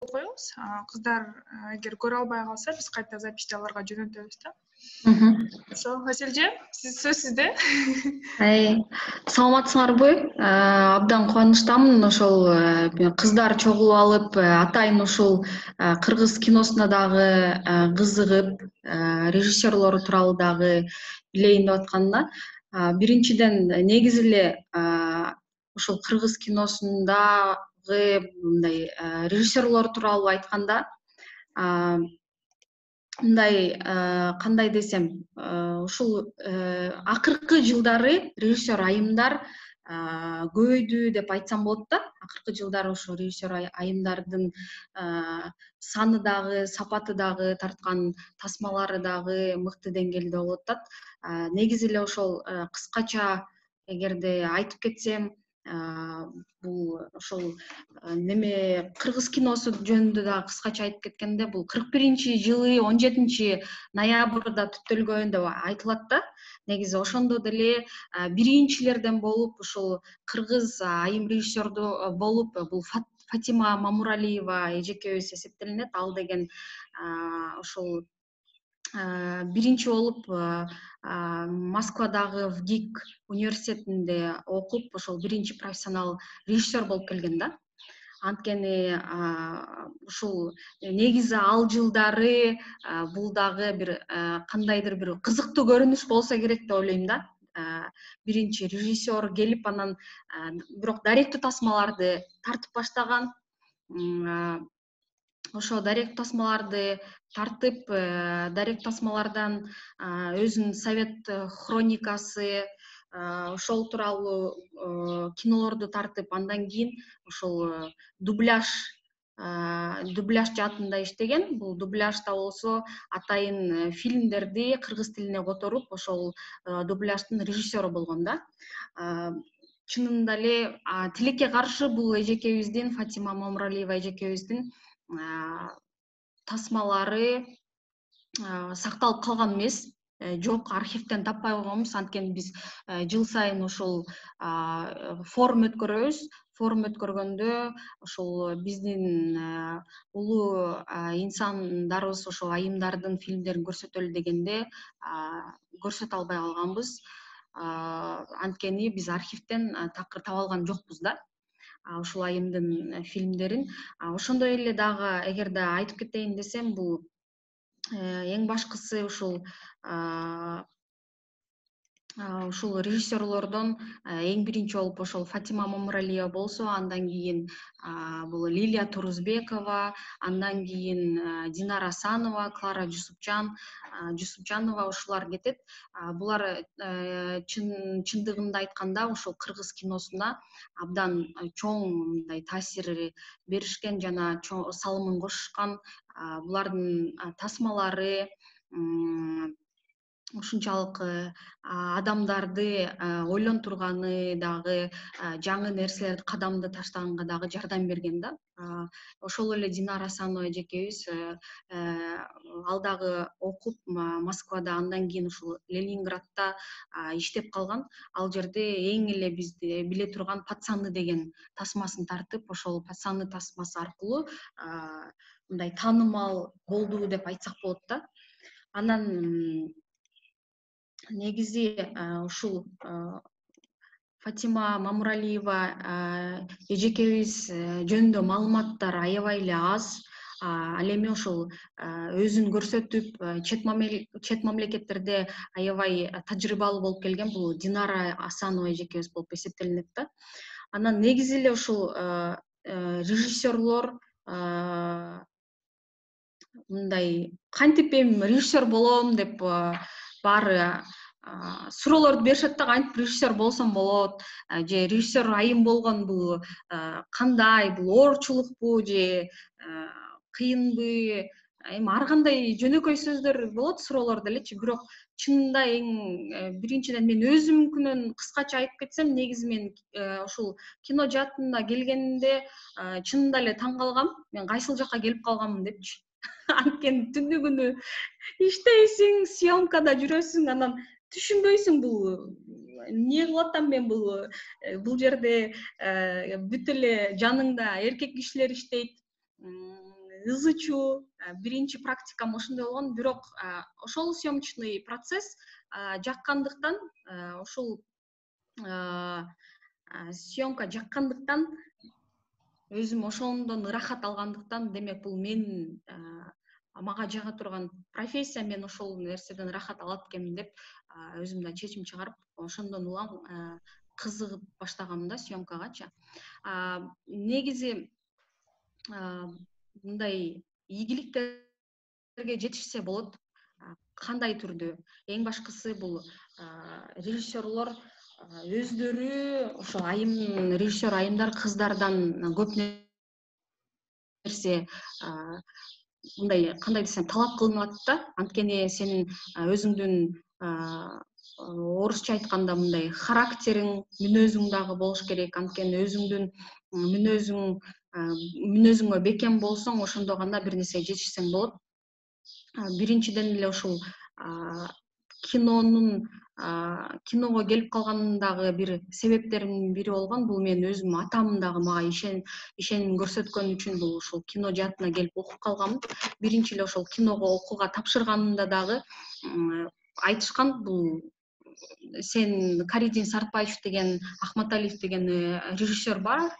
коебуз. Кыздар эгер көрө албай калса, биз кайта записьти аларга жөнөтөбүз да. Аселже, сөз сизде. Саламатсыңарбы? Абдан кубанычтамын. Ошол кыздар чогулуп алып, атайын ушул кыргыз киносуна дагы кызыгып, режиссерлору тууралуу дагы билейин деп атканына. Биринчиден, негизи эле ушул кыргыз киносундагы мындай режиссерлор тууралуу айтканда, мындай кандай десем, ушул акыркы жылдары режиссер айымдар көбөйдү деп айтсам болот да. Акыркы жылдары ошо режиссер айымдардын саны дагы, сапаты дагы, тарткан тасмалары дагы мыкты деңгээлде болуп атат. Негизи эле ошол кыскача эгерде айтып кетсем, бул ошол неме кыргыз киносу жөнүндө дагы кыскача айтып кеткенде, бул 41-жылы 17-ноябрда түптөлгөн деп айтылат да. Негизи ошондо деле биринчилерден болуп ушул кыргыз айым режиссерду болуп, бул Фатима Мамуралиева эжекебиз эсептелинет. Ал деген ошол биринчи болуп Москвадагы ВГИК университетинде окуп, ошол биринчи профессионал режиссер болуп келген да. Анткени ушул негизи ал жылдары бул дагы бир кандайдыр бир кызыктуу көрүнүш болсо керек деп ойлойм да. Биринчи режиссер келип, анан бирок даректүү тасмаларды тартып баштаган. Ошо даректүү тасмаларды тартып, даректүү тасмалардан өзүнүн совет хроникасы, ошол тууралуу кинолорду тартып, андан кийин ошол дубляж жаатында иштеген. Бул дубляжда болсо атайын фильмдерди кыргыз тилине которуп, ошол дубляждын режиссеру болгон да. Чынында эле тилекке каршы бул эжекебиздин, Фатима Мамуралиева эжекебиздин тасмалары сакталып калган эмес. Жок, архивден таппай койгонбуз. Анткени биз жыл сайын ошол форум өткөрөбүз. Форум өткөргөндө ошол биздин улуу инсандарыбыз, ошол айымдардын фильмдерин көрсөтөлү дегенде көрсөтө албай калганбыз. Анткени биз архивден такыр таба алган жокпуз да ушул айымдын фильмдерин. Ошондой эле дагы эгерде айтып кетейин десем, бул эң башкысы ушул режиссерлордон эң биринчи болуп ошол Фатима Мамуралиева болсо, андан кийин бул Лилия Турузбекова, андан кийин Динара Асанова, Клара Жусупжанова ушулар кетет. Булар чындыгында айтканда ошол кыргыз киносуна абдан чоң мындай таасир беришкен жана чоң салымын кошушкан. Булардын тасмалары ушунчалык адамдарды ойлонтурганы дагы, жаңы нерселерди, кадамды таштаганга дагы жардам берген да. Ошол эле Динара Асанова эжекебиз ал дагы окуп Москвада, андан кийин ушул Ленинградда иштеп калган. Ал жерде эң эле бизди биле турган Пацаны деген тасмасын тартып, ошол Пацаны тасмасы аркылуу мындай таанымал болду деп айтсак болот да. Анан негизи ушул Фатима Мамуралиева эжекебиз жөнүндө маалыматтар аябай эле аз. Ал эми ошол өзүн көрсөтүп, чет мамлекеттерде аябай тажрыйбалуу болуп келген бул Динара Асанова эжекебиз болуп эсептелинет да. Анан негизи эле ушул режиссерлор мындай кантип эми режиссер болом деп баары суроолорду беришет да, кантип режиссер болсом болот, же режиссер айым болгон бул кандай, бул оорчулукпу же кыйынбы? Эми ар кандай жөнөкөй сөздөр болот суроолордо элечи. Бирок чынында эң биринчиден мен өзүмкүнөн кыскача айтып кетсем, негизи мен ушул кино жаатына келгенимде чынында эле таң калгам. Мен кайсыл жакка келип калганмын депчи. Анткени түндү күнү иштейсиң, съемкада жүрөсүң, анан түшүнбөйсүң бул эмне кылып атам мен, бул жерде бүт эле жаныңда эркек кишилер иштейт. ызычуу. Биринчи практикам ошондой болгон, бирок ошол съемочный процесс жаккандыктан, ушул съемка жаккандыктан, өзүм ошондон ырахат алгандыктан, демек бул менин мага жага турган профессия, мен ошол нерседен ырахат алат экенмин деп өзүм да чечим чыгарып, ошондон улам кызыгып баштаганмын да съемкагачы. Негизи мындай ийгиликтерге жетишсе болот. Кандай түрдө? Эң башкысы бул режиссерлор өздөрү, ошо режиссер айымдар кыздардан көп нерсе мындай, кандай десем, талап кылынат да. Анткени сенин өзүңдүн орусча айтканда мындай характериң, мүнөзүң дагы болуш керек. Анткени өзүңдүн мүнөзүңө бекем болсоң, ошондо гана бир нерсеге жетишсең болот. Биринчиден эле ушул киного келип калгандагы бир себептеримдин бири болгон, бул мен өзүм атам дагы мага ишеним көрсөткөн үчүн бул ушул кино жаатына келип окуп калганмын. Биринчи эле ошол киного окууга тапшырганымда дагы айтышкан, бул сен Каридин Сартбаев деген, Ахматалиев деген режиссер бар.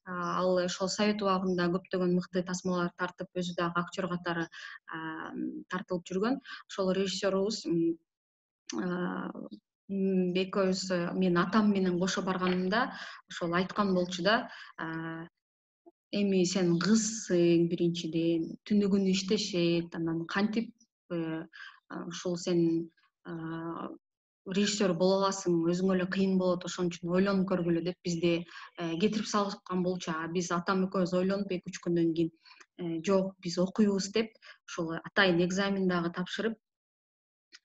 Ал ошол Совет убагында көптөгөн мыкты тасмалар тартып, өзү дагы актер катары тартылып жүргөн. Ошол режиссерубуз экөөбүз, мен атам менен кошо барганымда ошол айткан болчу да, эми сен кызсың, биринчиден түнү күнү иштешет, анан кантип ушул сен режиссер боло аласың, өзүңө эле кыйын болот, ошон үчүн ойлонуп көргүлө деп бизди кетирип салышкан болчу. Биз атам экөөбүз ойлонуп 2-3 күндөн кийин жок, биз окуйбуз деп, ошол атайын экзамен дагы тапшырып,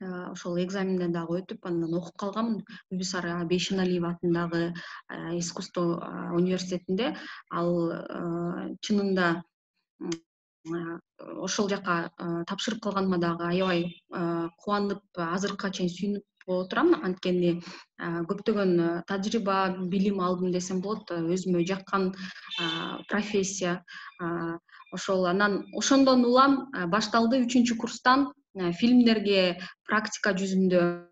ошол экзаменден дагы өтүп, андан окуп калганмын Бибисара Бейшеналиева атындагы искусство университетинде. Ал чынында ошол жака тапшырып калганыма дагы аябай кубанып, азыркыга чейин сүйүнүп отурам. Анткени көптөгөн тажрыйба, билим алдым десем болот. Өзүмө жаккан профессия. Ошол анан ошондон улам башталды 3-курстан фильмдерге практика жүзүндө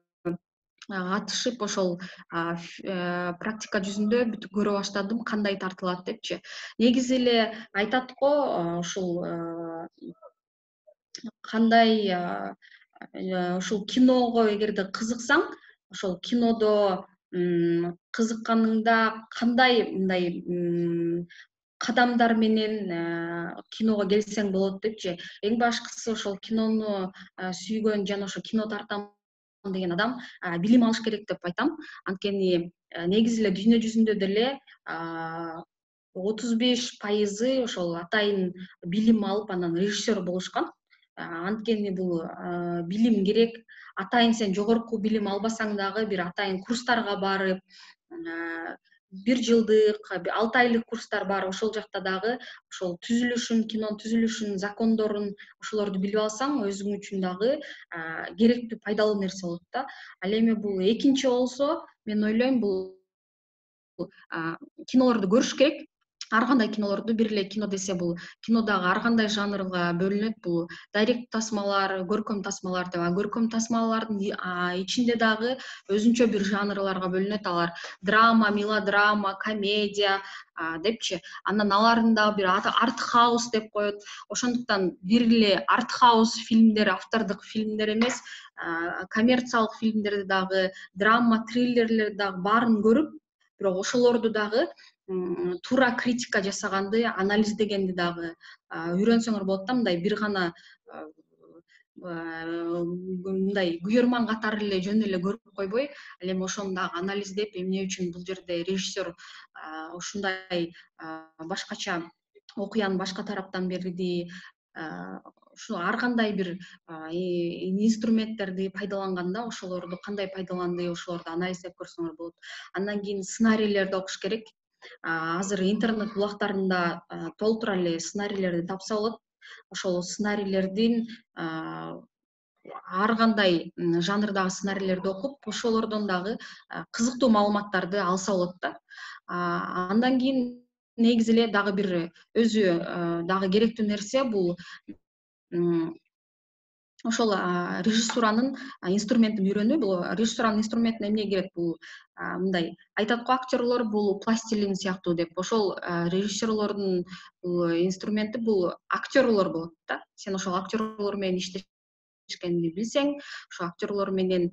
катышып, ошол практика жүзүндө бүтүп көрө баштадым, кандай тартылат депчи. Негизи эле айтат го, ушул кандай ушул киного эгерде кызыксаң, ошол кинодо кызыкканыңда кандай мындай кадамдар менен киного келсең болот депчи. Эң башкысы ошол кинону сүйгөн жана ошо кино тартам деген адам билим алыш керек деп айтам. Анткени негизи эле дүйнө жүзүндө деле 35% ошол атайын билим алып, анан режиссер болушкан. Анткени бул билим керек. Атайын сен жогорку билим албасаң дагы бир атайын курстарга барып, 1 жылдык, 6 айлык курстар бар. Ошол жакта дагы ошол түзүлүшүн, кинонун түзүлүшүн, закондорун, ошолорду билип алсаң, өзүң үчүн дагы керектүү, пайдалуу нерсе болот да. Ал эми бул экинчи болсо, мен ойлойм, бул кинолорду көрүш керек. Ар кандай кинолорду, бир эле кино десе, бул кино дагы ар кандай жанрга бөлүнөт. Бул дайрект тасмалар, көркөм тасмалар деп. Көркөм тасмалардын ичинде дагы өзүнчө бир жанрларга бөлүнөт. Алар драма, мелодрама, комедия депчи. Анан алардын дагы бир артхаус деп коет. Ошондуктан бир эле артхаус фильмдер, автордук фильмдер эмес, коммерциялык фильмдерди дагы, драма, триллерлерди дагы баарын көрүп, бирок ошолорду дагы туура критика жасаганды, анализдегенди дагы үйрөнсөңөр болот да. Мындай бир гана мындай күйөрман катары эле жөн эле көрүп койбой, ал эми ошону дагы анализдеп, эмне үчүн бул жерде режиссер ушундай башкача окуяны башка тараптан берди, ушу ар кандай бир инструменттерди пайдаланганда, ошолорду кандай пайдаланды, ошолорду анализдеп көрсөңөр болот. Андан кийин сценарийлерди окуш керек. Азыр интернет булактарында толтура эле сценарийлерди тапса болот. Ошол сценарийлердин ар кандай жанрдагы сценарийлерди окуп, ошолордон дагы кызыктуу маалыматтарды алса болот да. Андан кийин негизи эле дагы бир өзү дагы керектүү нерсе бул ошол режиссуранын инструментин үйрөнүү. Бул режиссуранын инструментине эмне керек? Бул мындай айтат го актерлор бул пластилин сыяктуу деп. Ошол режиссерлордун инструменти бул актерлор болот да. Сен ошол актерлор менен иштешкенди билсең, ошол актерлор менен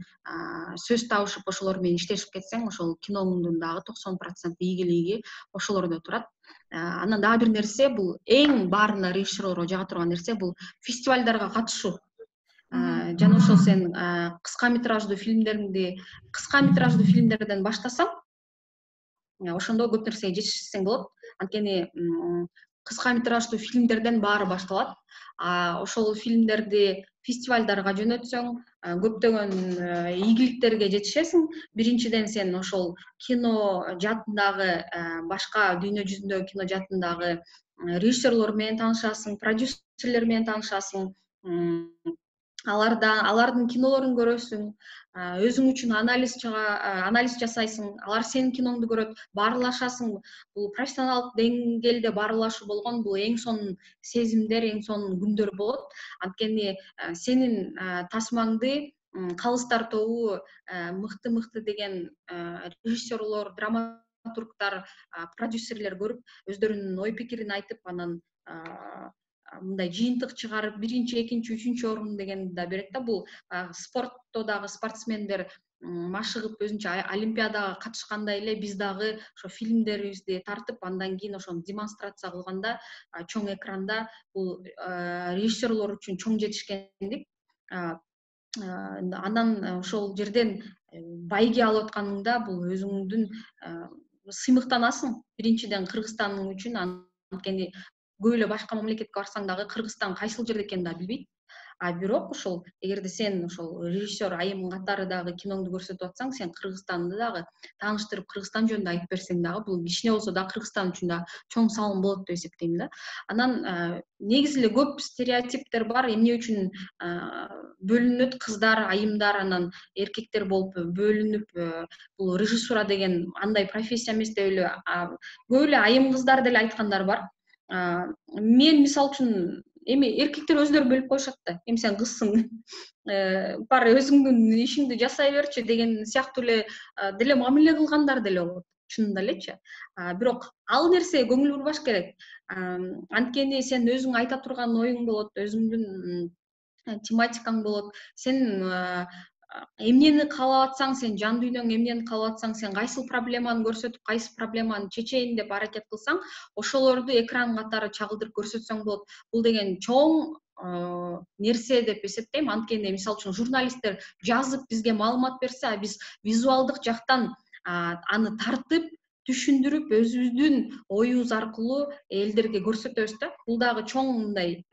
сөз табышып, ошолор менен иштешип кетсең, ошол киноңдун дагы 90% ийгилиги ошолордо турат. Анан дагы бир нерсе бул эң баарына режиссерлорго жага турган нерсе бул фестивалдарга катышуу. Жана ошол сен кыска метраждуу фильмдерден баштасаң, ошондо көп нерсеге жетишсең болот. Анткени кыска метраждуу фильмдерден баары башталат. Ошол фильмдерди фестивалдарга жөнөтсөң, көптөгөн ийгиликтерге жетишесиң. Биринчиден сен ошол кино жаатындагы башка дүйнө жүзүндөгү кино жаатындагы режиссерлор менен таанышасың, продюсерлер менен таанышасың. Алардын кинолорун көрөсүң, өзүң үчүн анализ жасайсың, алар сенин киноңду көрөт, баарлашасың. Бул профессионалдык деңгээлде баарлашуу болгон бул эң сонун сезимдер, эң сонун күндөр болот. Анткени сенин тасмаңды калыстар тобу мыкты деген режиссерлор, драматургдар, продюсерлер көрүп, өздөрүнүн ой пикирин айтып, анан мындай жыйынтык чыгарып, биринчи, экинчи, үчүнчү орун дегенди да берет да. Бул спортто дагы спортсмендер машыгып өзүнчө олимпиадага катышкандай эле биз дагы ошо фильмдерибизди тартып, андан кийин ошону демонстрация кылганда чоң экранда бул режиссерлор үчүн чоң жетишкендик. Анан ошол жерден байге алып атканыңда бул өзүңдүн сыймыктанасың. Биринчиден Кыргызстандын үчүн, анткени көп эле башка мамлекетке барсаң дагы Кыргызстан кайсыл жерде экенин да билбейт. Бирок ошол эгерде сен ошол режиссер айым катары дагы киноңду көрсөтүп атсаң, сен Кыргызстанды дагы тааныштырып, Кыргызстан жөнүндө айтып берсең дагы бул кичине болсо да Кыргызстан үчүн да чоң салым болот деп эсептейм да. Анан негизи эле көп стереотиптер бар. Эмне үчүн бөлүнөт кыздар, айымдар, анан эркектер болуп бөлүнүп, бул режиссура деген андай профессия эмес деп эле көп эле айым кыздар деле айткандар бар. Мен мисалы үчүн эми эркектер өздөрү бөлүп коюшат да. Эми сен кызсың, бар өзүңдүн ишиңди жасай берчи деген сыяктуу эле деле мамиле кылгандар деле болот, чынында элечи. Бирок ал нерсеге көңүл бурбаш керек. Анткени сен өзүң айта турган оюң болот, өзүңдүн тематикаң болот. Сен эмнени каалап атсаң, сен жан дүйнөң эмнени каалап атсаң, сен кайсыл проблеманы көрсөтүп, кайсы проблеманы чечейин деп аракет кылсаң, ошолорду экран катары чагылдырып көрсөтсөң болот. Бул деген чоң нерсе деп эсептейм. Анткени мисалы үчүн журналисттер жазып бизге маалымат берсе, биз визуалдык жактан аны тартып, түшүндүрүп, өзүбүздүн оюбуз аркылуу элдерге көрсөтөбүз да. Бул дагы чоң мындай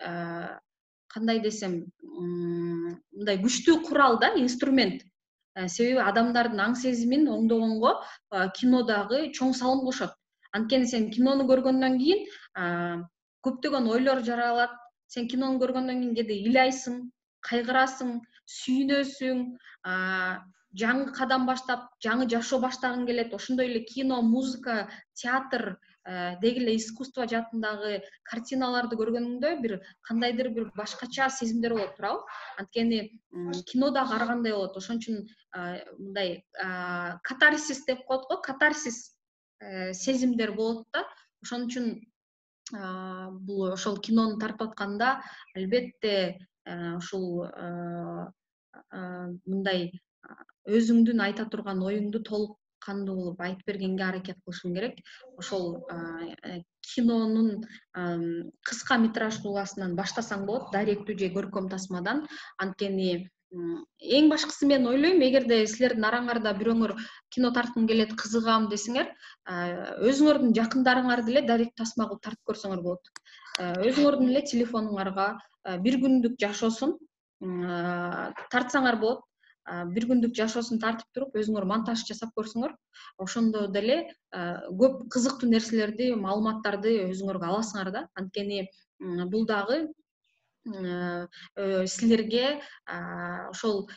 кандай десем, мындай күчтүү курал да, инструмент. Себеби адамдардын аң сезимин оңдогонго кино дагы чоң салым кошот. Анткени сен кинону көргөндөн кийин көптөгөн ойлор жаралат. Сен кинону көргөндөн кийин кээде ыйлайсың, кайгырасың, сүйүнөсүң, жаңы кадам баштап, жаңы жашоо баштагың келет. Ошондой эле кино, музыка, театр деги эле искусство жаатындагы картиналарды көргөнүңдө бир кандайдыр бир башкача сезимдер болот, туурабы? Анткени кино дагы ар кандай болот. Ошон үчүн мындай катарсис деп коет го, катарсис сезимдер болот да. Ошон үчүн бул ошол кинону тартып атканда албетте ушул мындай өзүңдүн айта турган оюңду толук кандуу кылып айтып бергенге аракет кылышың керек. Ошол кинонун кыска метраждууларынан баштасаң болот, даректүү же көркөм тасмадан. Анткени эң башкысы мен ойлойм, эгерде силердин араңарда бирөөңөр кино тарткым келет, кызыгам десеңер, өзүңөрдүн жакындарыңарды деле даректүү тасма кылып тартып көрсөңөр болот. Өзүңөрдүн эле телефонуңарга бир күндүк жашоосун тартсаңар болот. Бир күндүк жашоосун тартып туруп, өзүңөр монтаж жасап көрсөңөр, ошондо деле көп кызыктуу нерселерди, маалыматтарды өзүңөргө аласыңар да. Анткени бул дагы силерге ошол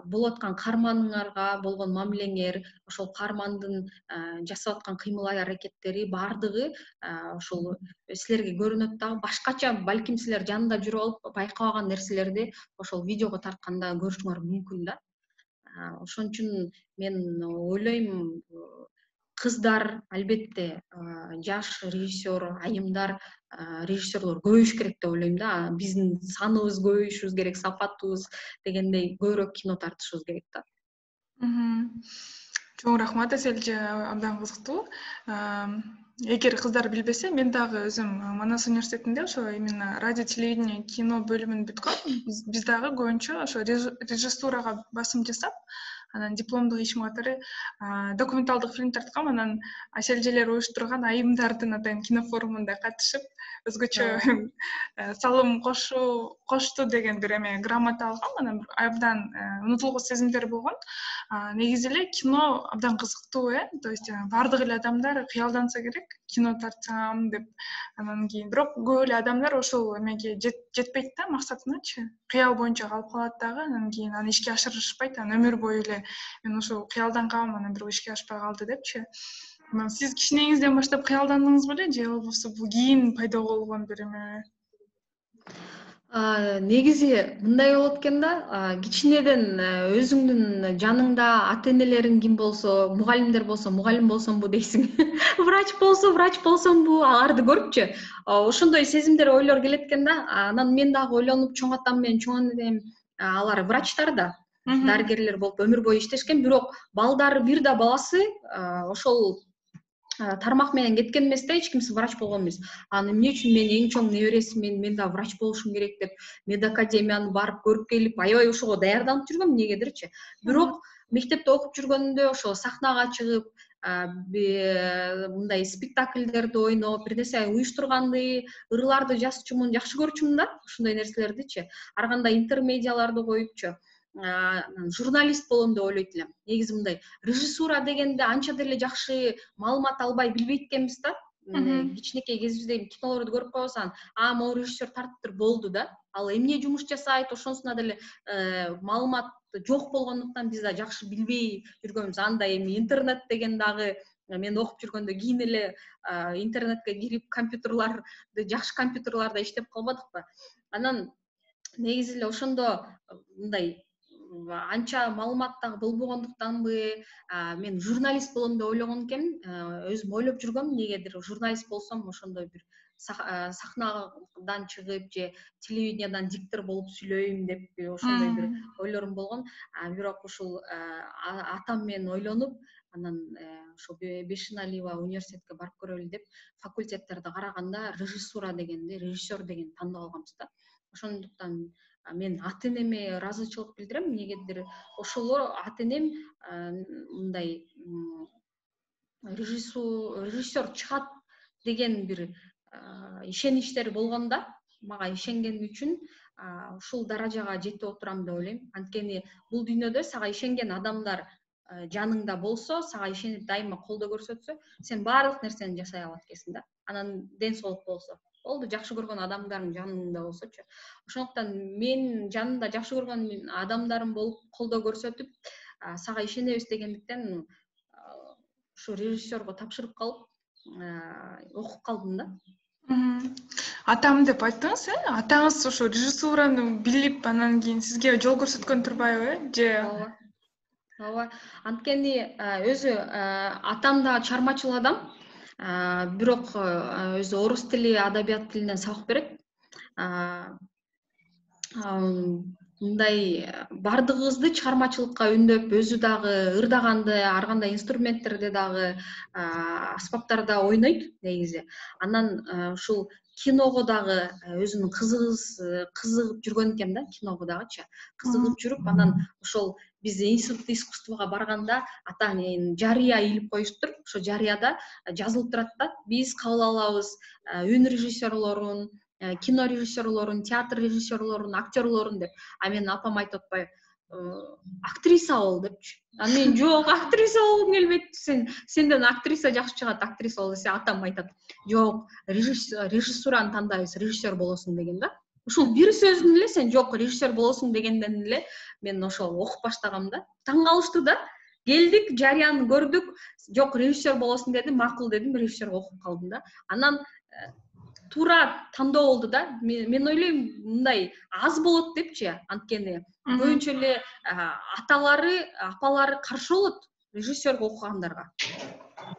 болуп аткан каарманыңарга болгон мамилеңер, ошол каармандын жасап аткан кыймыл аракеттери баардыгы ошол силерге көрүнөт дагы. Башкача балким силер жанында жүрүп алып байкабаган нерселерди ошол видеого тартканда көрүшүңөр мүмкүн да. Ошон үчүн мен ойлойм, кыздар албетте жаш режиссер, айымдар, режиссерлор көбөйүш керек деп ойлойм да. Биздин саныбыз көбөйүшүбүз керек, сапатыбыз дегендей көбүрөөк кино тартышыбыз керек да. Чоң рахмат Аселже, абдан кызыктуу. Эгер кыздар билбесе, мен дагы өзүм Манас университетинде ошо именно радио телевидение кино бөлүмүн бүткөм. Биз дагы көбүнчө ошо режиссурага басым жасап, анан дипломдук ишим катары документалдык фильм тарткам. Анан Аселжелер уюштурган айымдардын атайын кино форумунда катышып, өзгөчө салым кошту деген бир эме грамота алгам. Анан абдан унутулгус сезимдер болгон. Негизи эле кино абдан кызыктуу, то есть баардык эле адамдар кыялданса керек, кино тартсам деп. Анан кийин бирок көп эле адамдар ошол эмеге жетпейт да, максатыначы. Кыял боюнча калып калат дагы, анан кийин аны ишке ашырышпайт, анан өмүр бою эле мен ошол кыялдангам, анан бирок ишке ашпай калды депчи. Сиз кичинеңизден баштап кыялдандыңыз беле, же болбосо бул кийин пайда болгон бир эме? Негизи мындай болот экен да, кичинеден өзүңдүн жаныңда ата энелериң ким болсо, мугалимдер болсо, мугалим болсомбу дейсиң. Врач болсо, врач болсомбу, аларды көрүпчү. Ошондой сезимдер, ойлор келет экен да. Анан мен дагы ойлонуп, чоң атам менен чоң энем алар врачтар да, дарыгерлер болуп өмүр бою иштешкен, бирок балдары бир да баласы ошол тармак менен кеткен эмес да, эч кимси врач болгон эмес. Аны эмне үчүн мен эң чоң небересимин, мен да врач болушум керек деп медакадемияны барып көрүп келип, аябай ошого даярданып жүргөм эмнегедирчи. Бирок мектепте окуп жүргөндө ошо сахнага чыгып, мындай спектакльдерди ойноп, бир нерсе уюштурганды, ырларды жазчумун, жакшы көрчүмүн да, ошондой нерселердичи. Ар кандай интермедиаларды коюпчу. Журналист болом деп ойлойт элем. Негизи мындай режиссура дегенде анча деле жакшы маалымат албай билбейт экенбиз да. Кичинекей кезибизде кинолорду көрүп койсоң, могу режиссер тартыптыр, болду да. Ал эмне жумуш жасайт, ошонусуна деле маалымат жок болгондуктан биз да жакшы билбей жүргөнбүз. Андай эми интернет деген дагы мен окуп жүргөндө кийин эле интернетке кирип компьютерларды, жакшы компьютерларда иштеп калбадыкпы. Анан негизи эле ошондо мындай анча маалымат дагы болбогондуктанбы, мен журналист болом деп ойлогон экенмин. Өзүм ойлоп жүргөм, эмнегедир журналист болсом, ошондой бир сахнадан чыгып же телевидениядан диктор болуп сүйлөйм деп ошондой бир ойлорум болгон. Бирок ушул атам менен ойлонуп, анан ошо Бешеналиева университетке барып көрөлү деп факультеттерди караганда режиссура дегенди, режиссер дегенди тандап алганбыз да. Ошондуктан мен ата энеме ыраазычылык билдирем, эмнегедир ошолор ата энем мындай режиссер чыгат деген бир ишеничтери болгон да. Мага ишенгени үчүн ушул даражага жетип отурам деп ойлойм. Анткени бул дүйнөдө сага ишенген адамдар жаныңда болсо, сага ишенип дайыма колдоо көрсөтсө, сен баардык нерсени жасай алат экенсиң да. Анан ден соолук болсо, болду, жакшы көргөн адамдарың жаныңда болсочу. Ошондуктан мен жанымда жакшы көргөн адамдарым болуп колдоо көрсөтүп, сага ишенебиз дегендиктен ушу режиссерго тапшырып калып, окуп калдым да. Атам деп айттыңыз, атаңыз ошо режиссураны билип, анан кийин сизге жол көрсөткөн турбайбы, же? Ооба. Анткени өзү атам да чыгармачыл адам, бирок өзү орус тили, адабият тилинен сабак берет. Мындай бардыгыбызды чыгармачылыкка үндөп, өзү дагы ырдаганды, ар кандай инструменттерди дагы, аспаптарда ойнойт негизи. Анан ушул киного дагы өзүнүн кызыгып жүргөн экен да, киного дагычы. Кызыгып жүрүп, анан ошол биз институт искусствого барганда атаң жарыя илип коюштур. Ошо жарыяда жазылып турат да, биз кабыл алабыз үн режиссерлорун, кино режиссерлорун, театр режиссерлорун, актерлорун деп. Менин апам айтып атпайбы, актриса бол депчи. Мен жок, актриса болгум келбейт. Сенден актриса жакшы чыгат, актриса бол десе, атам айтат, жок, режиссураны тандайбыз, режиссер болосуң деген да. ушул бир сөзүн эле сен жок режиссер болосуң дегенден эле мен ошол окуп баштагам да. Таң калышты да. Келдик, жарыяны көрдүк. Жок режиссер болосуң дедим, макул дедим, режиссерге окуп калдым да. Анан туура тандоо болду да. Мен ойлойм мындай аз болот депчи, анткени көбүнчө эле аталары, апалары каршы болот режиссерге окугандарга.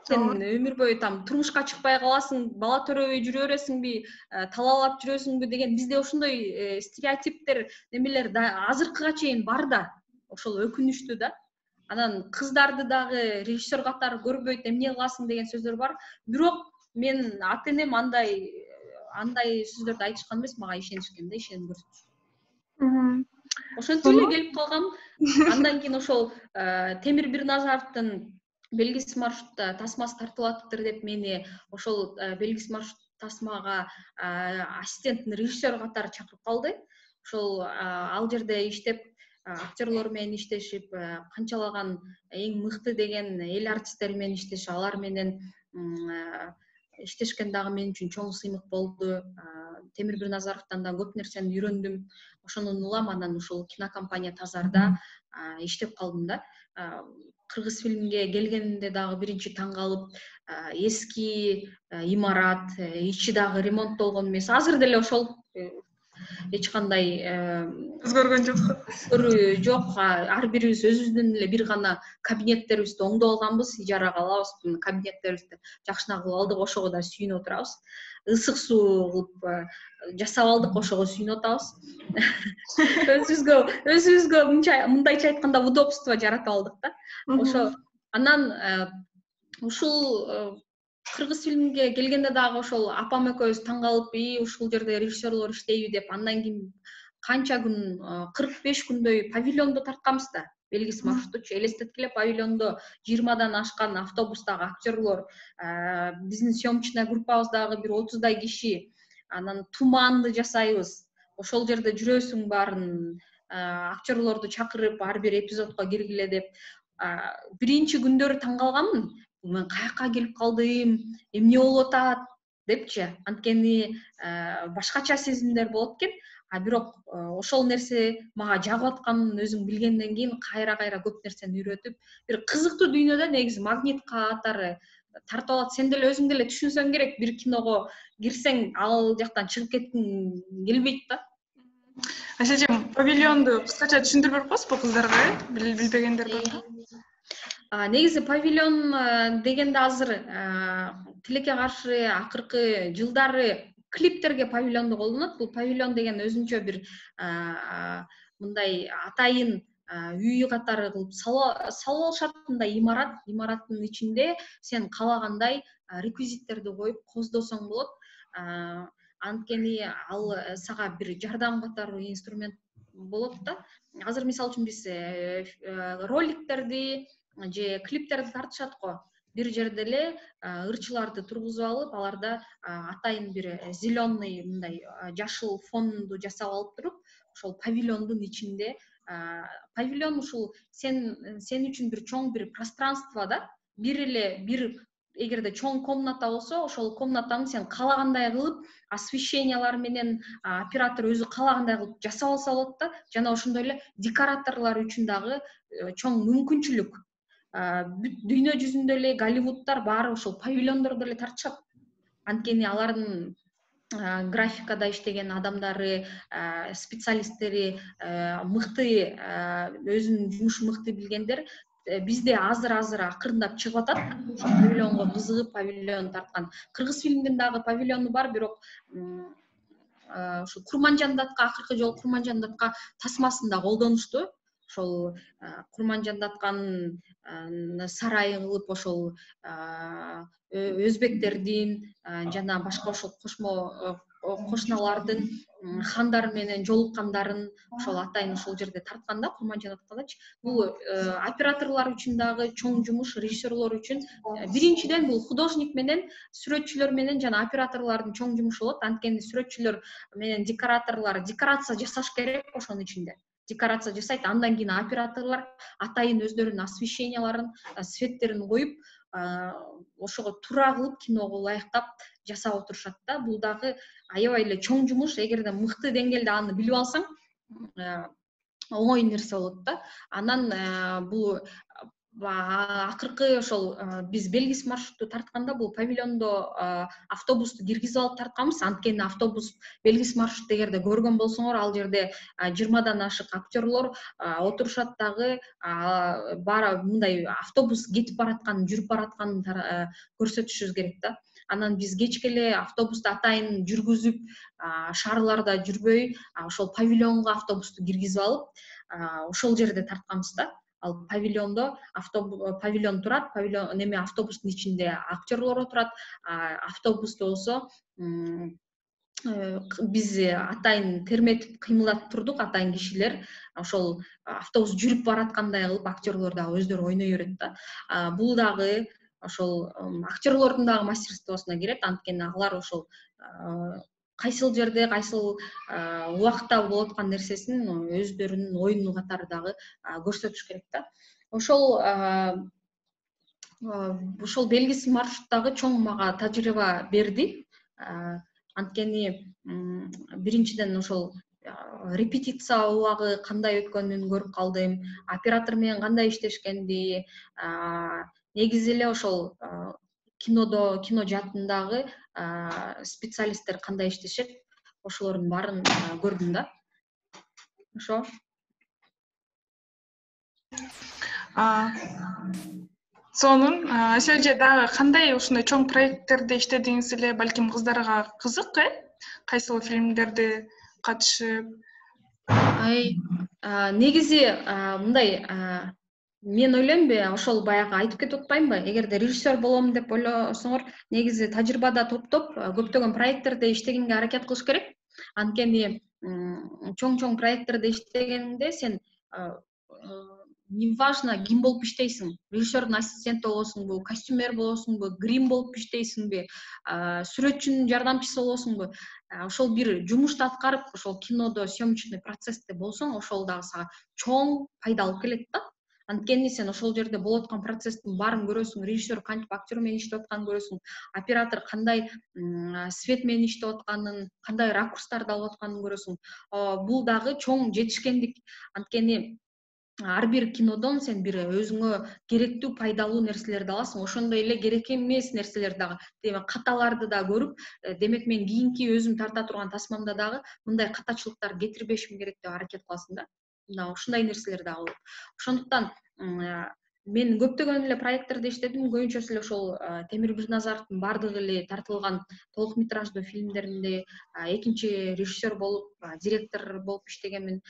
Сен өмүр бою там турмушка чыкпай каласың, бала төрөбөй жүрө бересиңби, талаалап жүрөсүңбү деген бизде ошондой стереотиптер, немелер азыркыга чейин бар да. Ошол өкүнүчтүү да. Анан кыздарды дагы режиссер катары көрбөйт, эмне кыласың деген сөздөр бар. Бирок мен ата-энем андай сөздөрдү айтышкан эмес, мага ишенишкен да, ишеним көрсөтүшкөн. Ошентип эле келип калгам. Андан кийин ошол Темир Бирназаровдун белгисиз маршрутта тасмасы тартылаптыр деп мени ошол белгисиз маршрут тасмага ассистенттин режиссер катары чакырып калды. Ошол ал жерде иштеп, актерлор менен иштешип, канчалаган эң мыкты деген эл артисттери менен иштешип, алар менен иштешкен дагы мен үчүн чоң сыймык болду. Темир Бирназаровдон да көп нерсени үйрөндүм. Ошондон улам анан ушул кинокомпания Тазарда иштеп калдым да. Кыргыз фильмге келгенимде дагы биринчи таң калып, эски имарат, ичи дагы ремонттолгон эмес. Азыр деле ошол эч кандай өзгөргөн жок. Ар бирибиз өзүбүздүн эле бир гана кабинеттерибизди оңдоп алганбыз, ижарага алабыз. Кабинеттерибизди жакшына кылып алдык, ошого да сүйүнүп отурабыз. Ысык суу кылып жасап алдык, ошого сүйүнүп атабыз. Өзүбүзгө мындайча айтканда удобство жаратып алдык да. Ошо анан ушул кыргыз фильмге келгенде дагы ошол апам экөөбүз таң калып, ушул жерде режиссерлор иштейби деп, андан кийин канча күн, 45 күндөй павильондо тартканбыз да. Белгисиз маршруттучу элестеткиле павильондо 20дан ашкан автобустагы актерлор, биздин съемочная группабыздагы бир 30дай киши, анан туманды жасайбыз. Ошол жерде жүрөсүң баарын, актерлорду чакырып, ар бир эпизодко киргиле деп. Биринчи күндөрү таң калганмын. Мен каяка келип калдым, эмне болуп атат депчи. Анткени башкача сезимдер болот экен. Бирок ошол нерсе мага жагып атканын өзүм билгенден кийин кайра көп нерсени үйрөтүп, бир кызыктуу дүйнөдө негизи магнит катары тартып алат. Сен деле өзүң деле түшүнсөң керек, бир киного кирсең ал жактан чыгып кеткиң келбейт да. Айшажем, павильонду кыскача түшүндүрүп берип коесузбу кыздарга, билбегендер бар? Негизи павильон дегенде азыр тилекке каршы акыркы жылдары клиптерге павильонду колдонот. Бул павильон деген өзүнчө бир мындай атайын үй катары кылып салып алышат. Мындай имараттын ичинде сен каалагандай реквизиттерди коюп коздосоң болот. Анткени ал сага бир жардам катары инструмент болот да. Азыр мисалы үчүн биз роликтерди же клиптерди тартышат го. Бир жерде эле ырчыларды тургузуп алып, аларда атайын бир зеленый мындай жашыл фонду жасап алып туруп, ошол павильондун ичинде павильон ушул сен үчүн бир чоң бир пространство да. Бир эгерде чоң комната болсо, ошол комнатаны сен каалагандай кылып, освещениялар менен оператор өзү каалагандай кылып жасап алса болот да. Жана ошондой эле декораторлор үчүн дагы чоң мүмкүнчүлүк. Бүт дүйнө жүзүндө эле Голливудтар баары ошол павильондордо эле тартышат. Анткени алардын графикада иштеген адамдары, специалисттери мыкты, өзүнүн жумушун мыкты билгендер. Бизде азыр акырындап чыгып атат. Ошол павильонго кызыгып, павильон тарткан. Кыргыз фильмдин дагы павильону бар, бирок ошо Курманжандатка, акыркы жолу Курманжандатка тасмасын да колдонушту. Ошол Курманжандатканын сарайы кылып, ошол өзбектердин жана башка ошол кошуналардын хандары менен жолуккандарын ошол атайын ошол жерде тарткан да, Курманжандаткадачы. Бул операторлор үчүн дагы чоң жумуш, режиссерлор үчүн. Биринчиден бул художник менен, сүрөтчүлөр менен жана операторлордун чоң жумушу болот. Анткени сүрөтчүлөр менен декораторлор декорация жасаш керек ошонун ичинде. Декорация жасайт, андан кийин операторлор атайын өздөрүнүн освещенияларын, светтерин коюп, ошого туура кылып киного ылайыктап жасап отурушат да. Бул дагы аябай эле чоң жумуш. Эгерде мыкты деңгээлде аны билип алсаң, оңой нерсе болот да. Анан бул акыркы ошол биз белгисиз маршрутту тартканда бул павильондо автобусту киргизип алып тартканбыз. Анткени автобус белгисиз маршрут эгерде көргөн болсоңор, ал жерде 20 ашык актерлор отурушат дагы, баары мындай автобус кетип баратканын, жүрүп баратканын көрсөтүшүбүз керек да. Анан биз кечке эле автобусту атайын жүргүзүп, шаарларда жүрбөй, ошол павильонго автобусту киргизип алып, ошол жерде тартканбыз да. Ал павильондо павильон турат, павильон автобустун ичинде актерлор отурат. Автобусту болсо биз атайын терметип кыймылдатып турдук, атайын кишилер. Ошол автобус жүрүп бараткандай кылып актерлор дагы өздөрү ойной берет да. Бул дагы ошол актерлордун дагы мастерствосуна кирет, анткени алар ошол кайсыл жерде, кайсыл убакытта болуп аткан нерсесин өздөрүнүн оюну катары дагы көрсөтүш керек да. Ошол белгисиз маршрут дагы чоң мага тажрыйба берди. Анткени биринчиден ошол репетиция убагы кандай өткөнүн көрүп калдым, оператор менен кандай иштешкенди, негизи эле ошол кино жаатындагы специалисттер кандай иштешет, ошолордун баарын көрдүм да. Ошо. Сонун Асель эже дагы кандай ушундай чоң проекттерде иштедиңиз эле, балким кыздарга кызык, кайсыл фильмдерде катышып? Негизи мындай, мен ойлойм, ошол баягы айтып кетип атпаймынбы, эгерде режиссер болом деп ойлосоңор, негизи тажрыйбада топтоп көптөгөн проекттерде иштегенге аракет кылыш керек. Анткени чоң проекттерде иштегенде сен неважно ким болуп иштейсиң, режиссердун ассистенти болосуңбу, костюмер болосуңбу, грим болуп иштейсиңби, сүрөтчүнүн жардамчысы болосуңбу, ошол бир жумушту аткарып, ошол кинодо съемочный процессте болсоң, ошол дагы сага чоң пайда алып келет да. Анткени сен ошол жерде болуп аткан процесстин баарын көрөсүң, режиссер кантип актер менен иштеп атканын көрөсүң, оператор кандай свет менен иштеп атканын, кандай ракурстарды алып атканын көрөсүң. Бул дагы чоң жетишкендик. Анткени ар бир кинодон сен бир өзүңө керектүү, пайдалуу нерселерди аласың. Ошондой эле керек эмес нерселерди дагы, демек каталарды да көрүп, демек мен кийинки өзүм тарта турган тасмамда дагы мындай катачылыктар кетирбешим керек деп аракет кыласың да. Мына ушундай нерселер дагы болот. Ошондуктан мен көптөгөн эле проекттерде иштедим, көбүнчөсү эле ошол Темир Бирназаровдун баардыгы эле тартылган толук метраждуу фильмдеринде экинчи режиссер болуп, директор болуп иштегенмин.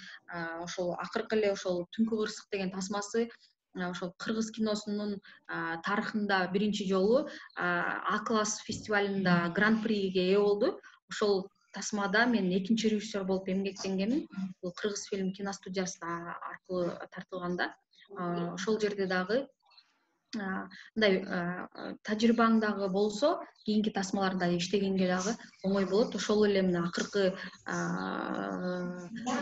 Ошол акыркы эле ошол Түнкү Кырсык деген тасмасы ошол кыргыз киносунун тарыхында биринчи жолу А-класс фестивалында гран-приге ээ болду. Ошол тасмада мен экинчи режиссер болуп эмгектенгенмин. Бул кыргыз фильм киностудиясы аркылуу тартылганда. Ошол жерде дагы мындай тажрыйбаң дагы болсо, кийинки тасмаларда иштегенге дагы оңой болот. Ошол эле мына акыркы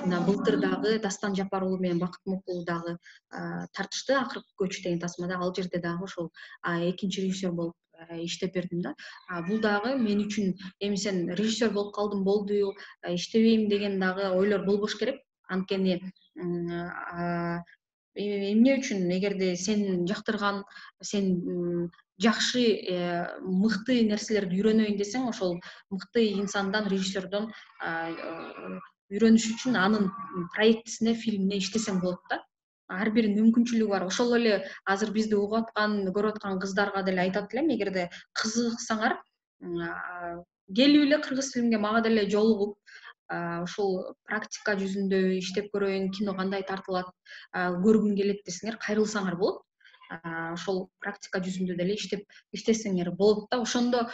мына былтыр дагы Дастан Жапар уулу менен Бакыт Мукул дагы тартышты, акыркы көч деген тасмада. Ал жерде дагы ошол экинчи режиссер болуп иштеп бердим да. Бул дагы мен үчүн эми сен режиссер болуп калдым, болду, иштебейм деген дагы ойлор болбош керек. Анткени эмне үчүн, эгерде сен жактырган, сен жакшы, мыкты нерселерди үйрөнөйүн десең, ошол мыкты инсандан, режиссердон үйрөнүш үчүн анын проектисине, фильмине иштесең болот да. Ар биринин мүмкүнчүлүгү бар. Ошол эле азыр бизди угуп аткан, көрүп аткан кыздарга деле айтат элем, эгерде кызыксаңар, келип эле кыргыз фильмге мага деле жолугуп, ушул практика жүзүндө иштеп көрөйүн, кино кандай тартылат көргүм келет десеңер, кайрылсаңар болот. Ошол практика жүзүндө деле иштесеңер болот да. Ошондо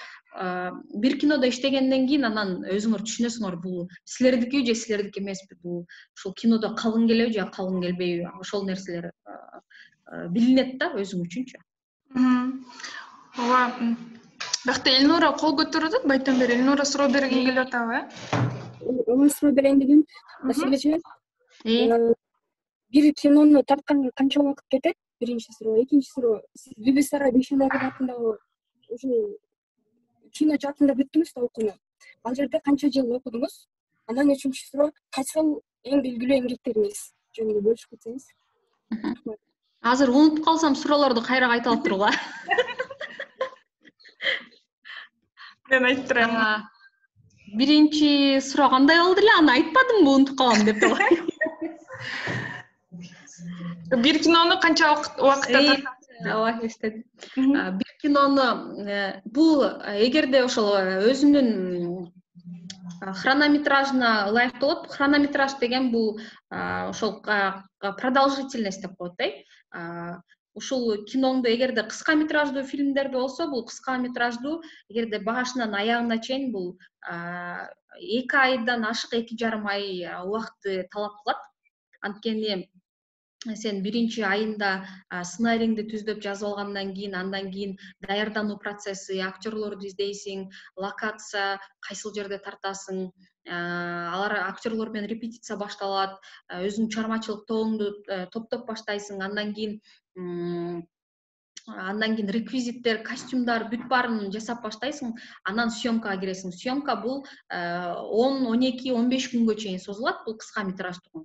бир кинодо иштегенден кийин анан өзүңөр түшүнөсүңөр, бул силердики же силердики эмеспи, бул ушул кинодо калгың келеби же калгың келбейби, ошол нерселер билинет да өзүң үчүнчү. Ооба. Бакта Элнура кол көтөрүп атат, байтан бери Элнура суроо бергиң келип атабы? Ооба, суроо берейин дедим. Асель эже, бир кинону тартканга канча убакыт кетет? Биринчи суроо. Экинчи суроо, сиз Бибисара Бейшенаева атындагы ушул кино жаатында бүттүңүз да окууну. Ал жерде канча жыл окудуңуз? Анан үчүнчү суроо, кайсыл эң белгилүү эмгектериңиз жөнүндө бөлүшүп кетсеңиз. Азыр унутуп калсам суроолорду кайра кайталап тургула. Мен айтып турайын. Биринчи суроо кандай болду эле? Аны айтпадымбы, унутуп калам деп атабы? Бир кинону канча убакытта Ооба, эстедим. Бир кинону бул эгерде ошол өзүнүн хронометражына ылайык болот. Хронометраж деген бул ошол продолжительность деп коет да. Ушул киноңду эгерде кыска метраждуу фильмдерде болсо, бул кыска метраждуу, эгерде башынан аягына чейин бул 2 айдан ашык 2,5 ай убакытты талап кылат. Анткени сен биринчи айында сценарийиңди түздөп жазып алгандан кийин, андан кийин даярдануу процесси, актерлорду издейсиң, локация, кайсыл жерде тартасың, алар актерлор менен репетиция башталат, өзүңдүн чыгармачылык тобуңду топтоп баштайсың, андан кийин реквизиттер, костюмдар бүт баарын жасап баштайсың, анан съемкага киресиң. Съемка бул 10, 12, 15 күнгө чейин созулат, бул кыска метраждыкы.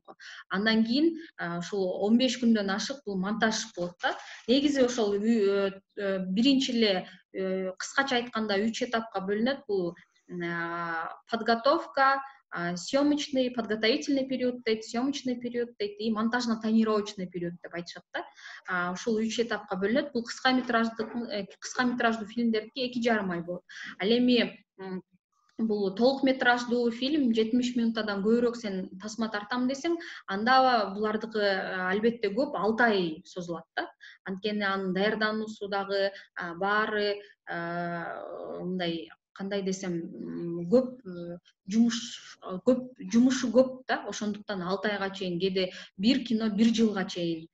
Андан кийин ушул 15 күндөн ашык бул монтаж болот да. Негизи ошол биринчи эле кыскача айтканда 3 этапка бөлүнөт. Бул подготовка, съемочный, подготовительный период дейт, съемочный период дейт и монтажно-тонировочный период деп айтышат да. Ушул 3 этапка бөлүнөт. Бул кыска метраждуу фильмдердики 2,5 ай болот. Ал эми бул толук метраждуу фильм 70 минуттадан көбүрөөк сен тасма тартам десең, анда булардыкы албетте көп 6 ай созулат да. Анткени анын даярдануусу дагы баары мындай, кандай десем, көп жумушу көп да. Ошондуктан 6 айга чейин, кээде бир кино 1 жылга чейин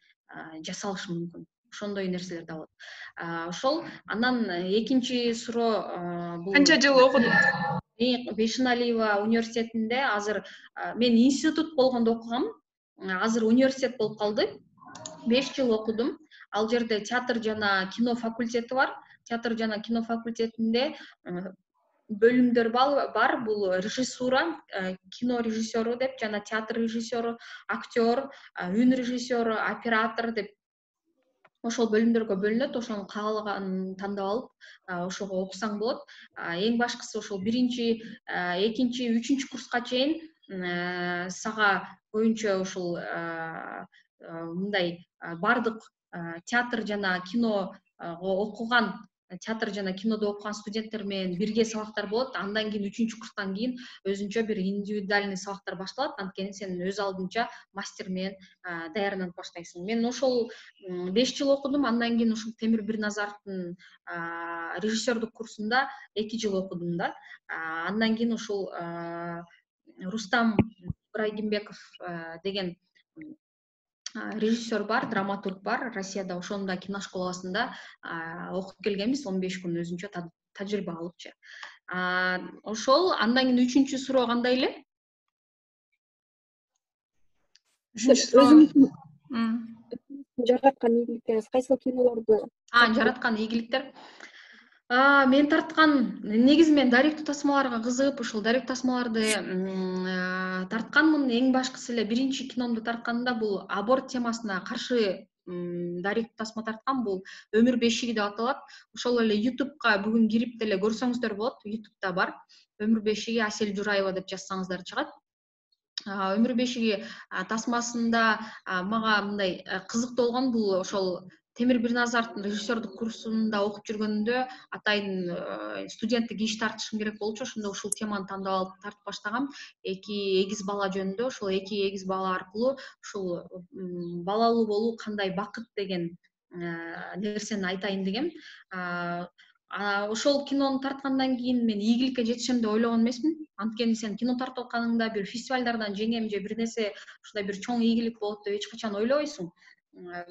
жасалышы мүмкүн. Ошондой нерселер да болот. Ошол. Анан экинчи суроо бул канча жыл окудуңуз? Бейшеналиева университетинде азыр мен институт болгондо окугам. Азыр университет болуп калды. 5 жыл окудум. Ал жерде театр жана кино факультети бар. Театр жана кино факультетинде бөлүмдөр бар. Бул режиссура, кино режиссеру деп, жана театр режиссеру, актер, үн режиссеру, оператор деп ошол бөлүмдөргө бөлүнөт. Ошонун каалаганын тандап алып, ошого окусаң болот. Эң башкысы ошол биринчи, экинчи, үчүнчү курска чейин сага көбүнчө ушул мындай бардык театр жана киного окуган, театр жана кинодо окуган студенттер менен бирге сабактар болот. Андан кийин 3-курстан кийин өзүнчө бир индивидуальный сабактар башталат. Анткени сен өз алдынча мастер менен даярданып баштайсың. Мен ошол 5 жыл окудум. Андан кийин ушул Темир Бирназаровдун режиссердук курсунда 2 жыл окудум да. Андан кийин ушул Рустам Ибрагимбеков деген режиссер бар, драматург бар Россияда. Ошонун да киношколасында окуп келгенбиз 15 күн өзүнчө тажрыйба алыпчы. Ошол. Андан кийин үчүнчү суроо кандай эле? Өзүңүздүн жараткан ийгиликтериңиз, кайсыл кинолорду жараткан ийгиликтер. Мен тарткан, негизи мен даректүү тасмаларга кызыгып, ушул даректүү тасмаларды тартканмын. Эң башкысы эле биринчи киномду тартканда бул аборт темасына каршы даректүү тасма тарткан. Бул Өмүр бешиги деп аталат. Ошол эле YouTube'га бүгүн кирип деле көрсөңүздөр болот. YouTube'да бар. Өмүр бешиги Асель Жураева деп жазсаңыздар чыгат. Өмүр бешиги тасмасында мага мындай кызыктуу болгон бул ошол Темир Бирназаровдун режиссердук курсунда окуп жүргөнүндө атайын студенттик иш тартышым керек болчу. Ошондо ушул теманы тандап алып тартып баштагам. 2 эгиз бала жөнүндө. Ошол 2 эгиз бала аркылуу ушул балалуу болуу кандай бакыт деген нерсени айтайын дегем. Ошол кинону тарткандан кийин мен ийгиликке жетишем деп ойлогон эмесмин. Анткени сен кино тартып атканыңда бир фестивалдардан жеңем же бир нерсе ушундай бир чоң ийгилик болот деп эч качан ойлобойсуң.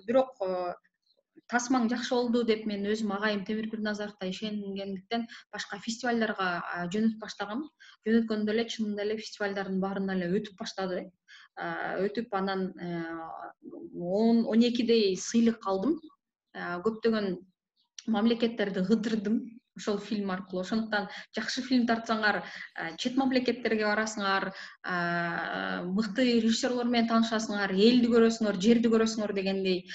Бирок тасмаң жакшы болду деп мен өзүм агайым Темир Бирназаровго ишенгендиктен башка фестивалдарга жөнөтүп баштагам. Жөнөткөндө эле чынында эле фестивалдардын баарына эле өтүп баштады. Өтүп анан 10-12дей сыйлык алдым. Көптөгөн мамлекеттерди кыдырдым. ошол фильм аркылуу. Ошондуктан жакшы фильм тартсаңар, чет мамлекеттерге барасыңар, мыкты режиссерлор менен таанышасыңар, элди көрөсүңөр, жерди көрөсүңөр дегендей,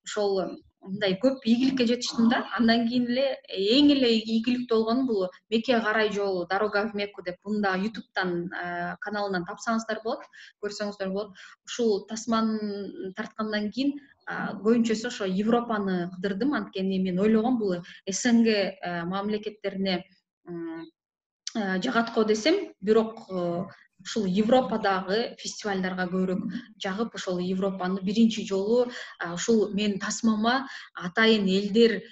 ошол мындай көп ийгиликке жетиштим да. Андан кийин эле эң эле ийгиликтүү болгону бул Мекке карай жол, Дорога в Мекку деп, буну да YouTube'дан каналынан тапсаңыздар болот, көрсөңүздөр болот. Ушул тасманы тарткандан кийин көбүнчөсү ошо Европаны кыдырдым, анткени мен ойлогом бул СНГ мамлекеттерине жагат го десем, бирок ушул Европадагы фестивалдарга көбүрөөк жагып, ошол Европаны биринчи жолу ушул менин тасмама атайын элдер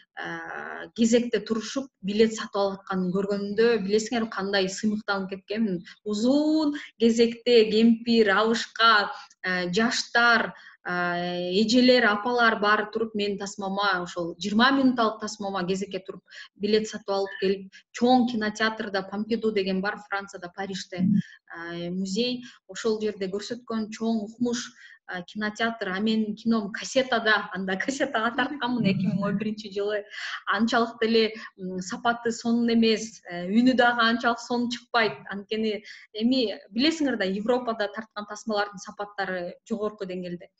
кезекте турушуп билет сатып алып атканын көргөндө, билесиңерби кандай сыймыктанып кеткенмин. Узун кезекте кемпир, алышка, жаштар, эжелер, апалар баары туруп менин тасмама, ошол 20 минутталык тасмама кезекке туруп билет сатып алып келип, чоң кинотеатрда Помпиду деген бар, Францияда, Парижде музей, ошол жерде көрсөткөн чоң укмуш кинотеатр. А менин кином кассетада, анда кассетага тартканмын 2011 жылы. Анчалык деле сапаты сонун эмес, үнү дагы анчалык сонун чыкпайт. Анткени эми билесиңер да, Европада тарткан тасмалардын сапаттары жогорку деңгээлде.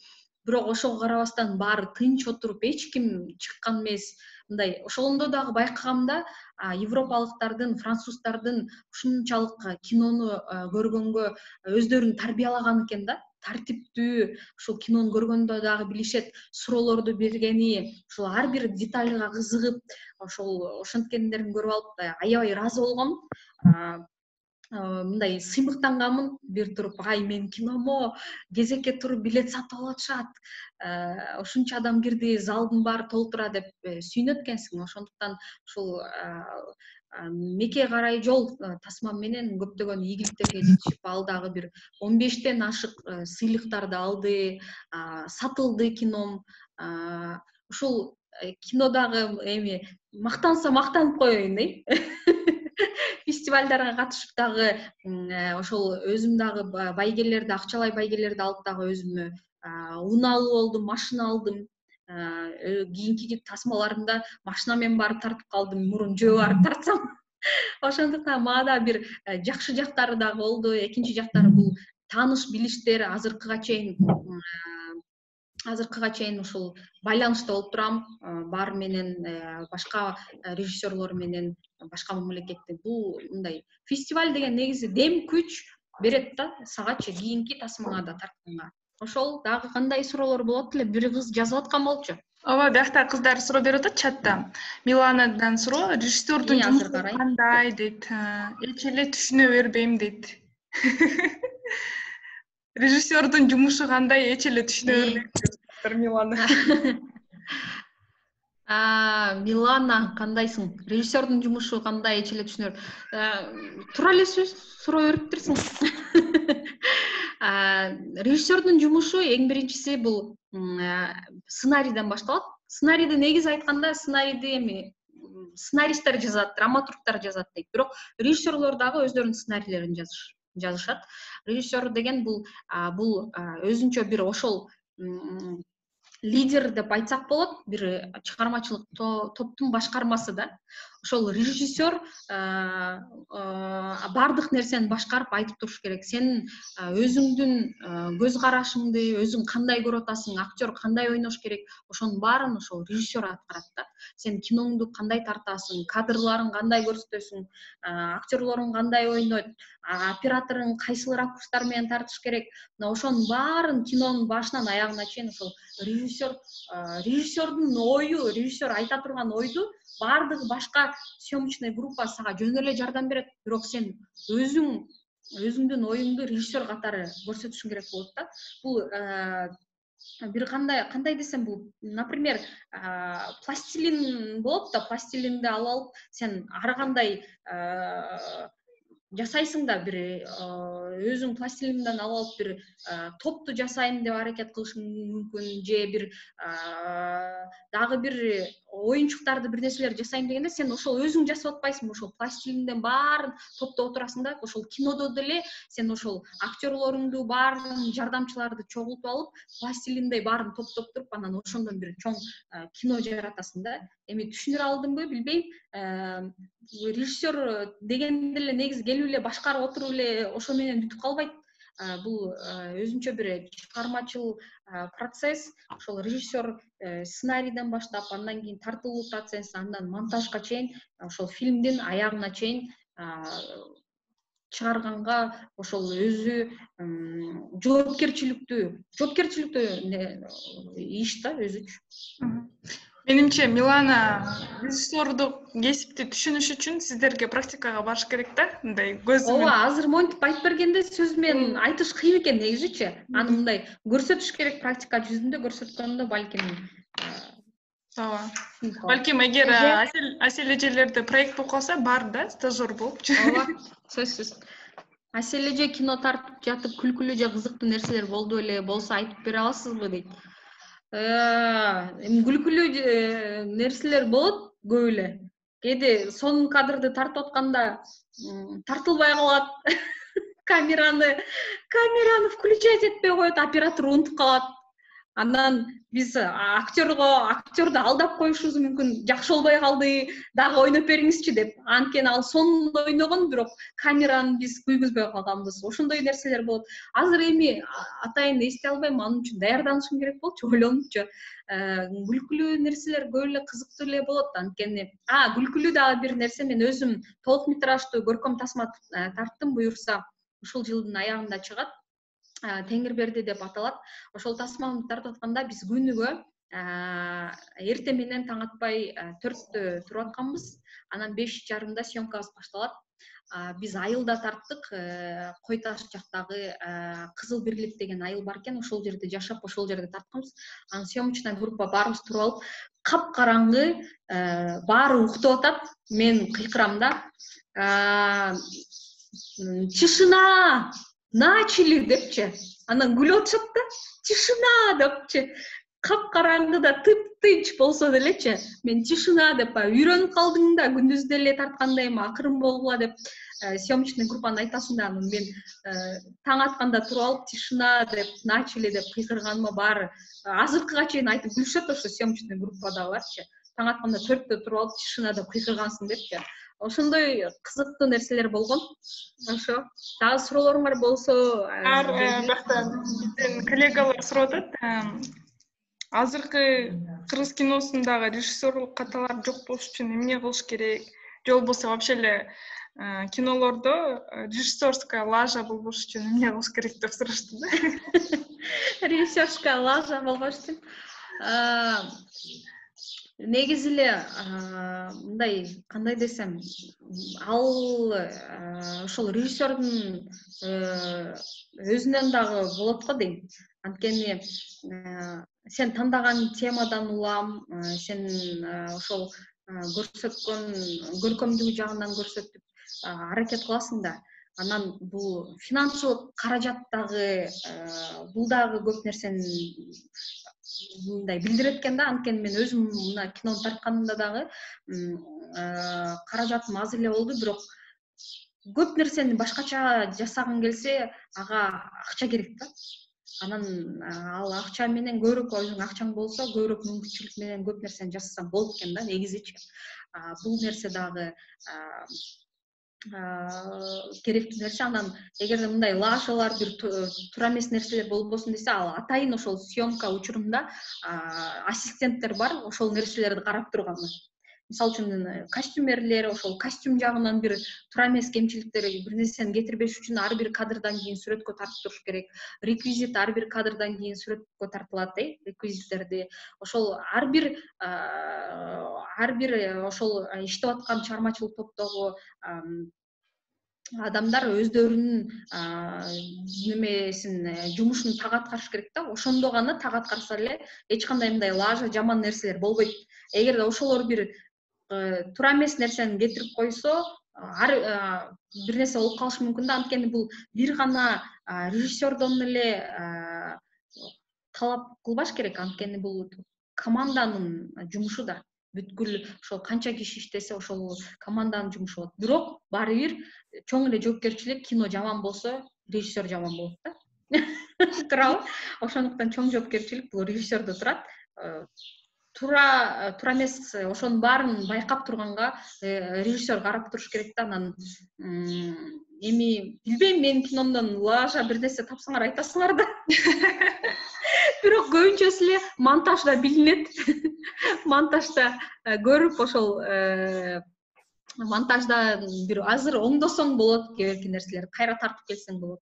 Бирок ошого карабастан баары тынч отуруп, эч ким чыккан эмес. Мындай ошондо дагы байкагам да, европалыктардын, француздардын ушунчалык кинону көргөнгө өздөрүн тарбиялаган экен да. Тартиптүү, ушул кинону көргөндө дагы билишет, суроолорду бергени, ушул ар бир детальга кызыгып, ошенткендерин көрүп алып аябай ыраазы болгом. Мындай сыймыктангамын, бир туруп, ай менин киномо кезекке туруп билет сатып алып атышат, ушунча адам кирди, залдын баары толтура деп сүйүнөт экенсиң. Ошондуктан ушул Мекке карай жол тасмам менен көптөгөн ийгиликтерге жетишип, ал дагы бир 15тен ашык сыйлыктарды алды, сатылды кином. Ушул кинодагы эми мактанса мактанып коеюн, фестивалдарга катышып дагы ошол өзүм дагы байгелерди, акчалай байгелерди алып дагы өзүмө унаалуу болдум, машина алдым. Кийинки тасмаларымда машина менен барып тартып калдым, мурун жөө барып тартсам. Ошондуктан мага да бир жакшы жактары дагы болду. Экинчи жактары бул тааныш билиштер азыркыга чейин ушул байланышта болуп турам, баары менен, башка режиссерлор менен, башка мамлекетте. Бул мындай фестиваль деген негизи дем күч берет да сагачы кийинки тасмага да тартканга. Ошол дагы кандай суроолор болот эле, бир кыз жазып аткан болчу. Ооба, биякта кыздар суроо берип атат чатта. Миланадан суроо, режиссердун жумушу кандай дейт. Эч эле түшүнө бербейм дейт. Режиссердун жумушу кандай, эч эле түшүнө бербейм дейт Милана. Милана, кандайсың? Режиссердун жумушу кандай, эч эле түшүнө бербейм. Тура эле суроо бериптирсиң. Режиссердун жумушу эң биринчиси бул сценарийден башталат. Сценарийди негизи айтканда, сценарийди эми сценаристтер жазат, драматургтар жазат дейт. Бирок режиссерлор дагы өздөрүнүн сценарийлерин жазышат. Режиссер деген бул өзүнчө бир ошол лидер деп айтсак болот, бир чыгармачылык топтун башкармасы да. Ошол режиссер бардык нерсени башкарып айтып туруш керек. Сен өзүңдүн көз карашыңды, өзүң кандай көрүп атасың, актер кандай ойнош керек, ошонун баарын ошол режиссер аткарат да. Сен киноңду кандай тартасың, кадрларың кандай көрсөтөсүң, актерлоруң кандай ойнойт, операторуң кайсыл ракурстар менен тартыш керек. Ошонун баарын кинонун башынан аягына чейин ошол режиссердун ою, режиссер айта турган ойду баардыгы башка съемочный группа сага жөн эле жардам берет. Бирок сен өзүңдүн оюңду режиссер катары көрсөтүшүң керек болот да. Бул бир кандай десем, бул, например, пластилин болот да, пластилинди алып сен ар кандай жасайсың да, бир өзүң пластилинден алып бир топту жасайм деп аракет кылышың мүмкүн, же бир дагы бир оюнчуктарды бир нерселер жасайм дегенде сен ошол өзүң жасап атпайсыңбы, ошол пластилинден баарын топтоп отурасың да, ошол кинодо деле сен ошол актерлоруңду баарын жардамчыларды чогултуп алып, пластилиндей баарын топтоп туруп, анан ошондон бир чоң кино жаратасың да. Эми түшүнүрө алдымбы билбейм. Режиссер дегенде эле негизи келип эле башкарып отуруп эле ошо менен бүтүп калбайт. Бул өзүнчө бир чыгармачыл процесс. Ошол режиссер сценарийден баштап, андан кийин тартылуу процесс, андан монтажга чейин, ошол фильмдин аягына чейин чыгарганга ошол өзү жоопкерчиликтүү иш да өзүчө. Менимче Милана режиссердук кесипти түшүнүш үчүн сиздерге практикага барыш керек да, мындай көзү менен. Ооба, азыр монтип айтып бергенде сөз менен айтыш кыйын экен негизичи. Аны мындай көрсөтүш керек, практика жүзүндө көрсөткөндө балким. Ооба. Балким эгер Асель эжелерде проект болуп калса, бар да, стажер болупчу. Ооба, сөзсүз. Асель эже кино тартып жатып күлкүлүү же кызыктуу нерселер болду эле болсо айтып бере аласызбы дейт. Эми күлкүлүү нерселер болот көп эле. Кээде сонун кадрды тартып атканда тартылбай калат. Камераны включать этпей коет, оператор унутуп калат. Андан биз актерду алдап коюшубуз мүмкүн, жакшы болбой калды, дагы ойноп бериңизчи деп. Анткени ал сонун ойногон, бирок камераны биз күйгүзбөй калганбыз. Ошондой нерселер болот. Азыр эми атайын эстей албайм, анын үчүн даярданышым керек болчу, ойлонупчу. Күлкүлүү нерселер көп эле кызыктуу эле болот. Анткени күлкүлүү дагы бир нерсе, мен өзүм толук метраждуу көркөм тасма тарттым, буюрса ушул жылдын аягында чыгат. Теңирберди деп аталат. Ошол тасманы тартып атканда биз күнүгө эртең менен таң атпай 4-тө туруп атканбыз. Анан 5:30 съемкабыз башталат. Биз айылда тарттык. Кой Таш жактагы Кызыл Бирлик деген айыл бар экен. Ошол жерде жашап, ошол жерде тартканбыз. Анан съемочная группа баарыбыз туруп алып, капкараңгы, баары уктуп атат. Мен кыйкырам да. Тишина! Начали депчи. Анан күлүп атышат да. Тишина депчи. Капкараңгыда тып-тынч болсо делечи. Мен тишина деп үйрөнүп калдым да, күндүз деле тарткандайым, акырын болгула деп съемочный группаны айтасың да. Анан мен таң атканда туруп алып тишина деп, начали деп кыйкырганыма баары азыркыга чейин айтып күлүшөт, ошо съемочный группада барчы. Таң атканда 4-тө туруп алып тишина деп кыйкыргансың депчи. Ошондой кызыктуу нерселер болгон. Ошо. Дагы суроолоруңар болсо, Бактан биздин коллегалар сурап атат. Азыркы кыргыз киносундагы режиссерлук каталар жок болуш үчүн эмне кылыш керек? Же болбосо вообще эле кинолордо режиссерская лажа болбош үчүн эмне кылыш керек деп сурашты да. Режиссерская лажа болбош үчүн. Негизи эле мындай, кандай десем, ал ошол режиссердун өзүнөн дагы болот го дейм. Анткени сен тандаган темадан улам, сен ошол көрсөткөн көркөмдүгү жагынан көрсөтүп аракет кыласың да. Анан бул финансылык каражат дагы бул дагы көп нерсени мындай билдирет экен да. Анткени мен өзүм мына кинону тартканымда дагы каражатым аз эле болду, бирок көп нерсени башкача жасагың келсе, ага акча керек да. Анан ал акча менен көбүрөөк, өзүң акчаң болсо, көбүрөөк мүмкүнчүлүк менен көп нерсени жасасаң болот экен да, негизичи. Бул нерсе дагы керектүү нерсе. Анан эгерде мындай лажалар, бир туура эмес нерселер болбосун десе, ал атайын ошол съемка учурунда ассистенттер бар, ошол нерселерди карап турганы. Мисалы үчүн костюмерлер ошол костюм жагынан бир туура эмес кемчиликтери бир нерсени кетирбеш үчүн ар бир кадрдан кийин сүрөткө тартып туруш керек. Реквизит ар бир кадрдан кийин сүрөткө тартылат, реквизиттерди. Ошол ар бир ошол иштеп аткан чыгармачылык топтогу адамдар өздөрүнүн немесин, жумушун так аткарыш керек да. Ошондо гана так аткарса эле эч кандай мындай лажа, жаман нерселер болбойт. Эгерде ошолор бир туура эмес нерсени кетирип койсо, бир нерсе болуп калышы мүмкүн да. Анткени бул бир гана режиссердон эле талап кылбаш керек. Анткени бул команданын жумушу да. бүткүл ошол канча киши иштесе ошол команданын жумушу болот. Бирок баары бир чоң эле жоопкерчилик, кино жаман болсо режиссер жаман болот да. Туурабы? Ошондуктан чоң жоопкерчилик бул режиссердо турат. Туура эмес, ошонун баарын байкап турганга режиссер карап туруш керек да. Анан эми билбейм, менин киномдон лажа бир нерсе тапсаңар айтасыңар да. Бирок көбүнчөсү эле монтажда билинет. Монтажда көрүп ошол монтажда бир азыр оңдосоң болот, кээ бирки нерселер кайра тартып келсең болот.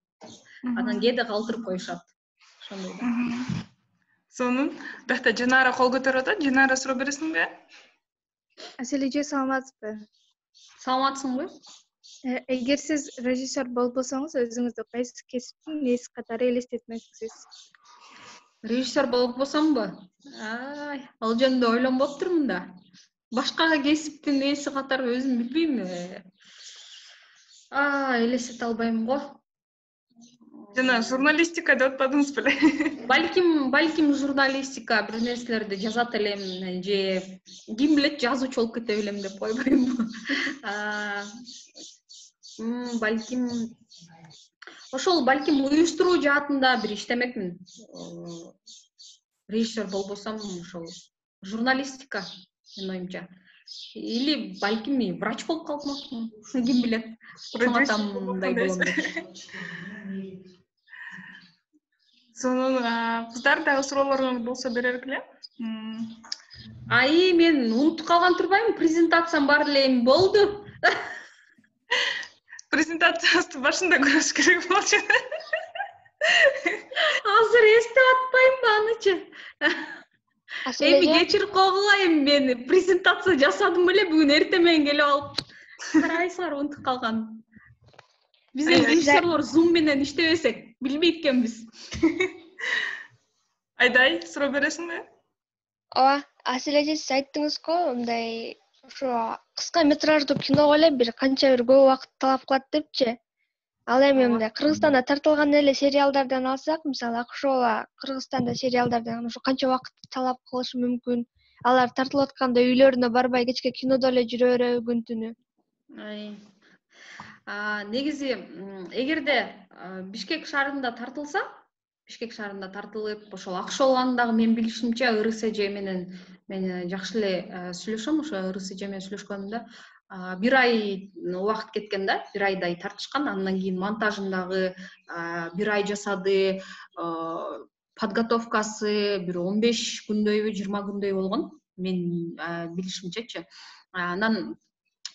Анан кээде калтырып коюшат. Ошондой да. Сонун бакта Жанара кол көтөрүп атат. Жанара суроо бересиңби? Асель эже, саламатсызбы? Саламатсыңбы? Эгер сиз режиссер болбосоңуз, өзүңүздү кайсы кесиптин ээси катары элестетмекчисиз? Режиссер болбосомбу? Ал жөнүндө ойлонбоптурмун да. Башка кесиптин ээси катары өзүм билбейм. Элестете албайм го. Жана журналистика деп атпадыңыз беле? Балким журналистика бир нерселерди жазат элем, же ким билет жазуучу болуп кете билем деп койбоймбу. Балким уюштуруу жаатында бир иштемекмин. Режиссер болбосом ошол журналистика менин оюмча. Или балким врач болуп калмакмын. Ким билет? Атамдай болом деп. Сонун кыздар дагы суроолоруңуз болсо берергиле. Мен унутуп калган турбаймынбы? Презентациям бар эле эми болду. Презентацияңызды башында көрүш керек болчу. Азыр эстеп атпаймынбы анычы? Эми кечирип койгула, эми мен презентация жасадым эле, бүгүн эртең менен келип алып карайсыңар, унутуп калган. Биз режиссерлор Zoom менен иштебесек, билбейт экенбиз. Айдай, суроо бересиңби? Ооба, Асель эже, сиз айттыңыз го, мындай ошо кыска метраждуу киного эле бир канча бир көп убакыт талап кылат депчи. Ал эми мындай Кыргызстанда тартылган эле сериалдардан алсак, мисалы Акшола Кыргызстанда сериалдардан ошо канча убакыт талап кылышы мүмкүн? Алар тартылып атканда үйлөрүнө барбай кечке кинодо эле жүрө береби күн түнү? Негизи эгерде Бишкек шаарында тартылып, ошол Акшоланы дагы мен билишимче РСЖ менен мен жакшы эле сүйлөшөм, ошо РСЖ менен сүйлөшкөнүмдө бир ай убакыт кеткен да, бир айдай тартышкан. Андан кийин монтажындагы бир ай жасады, подготовкасы бир 15 күндөйбү, 20 күндөй болгон, мен билишимчечи. Анан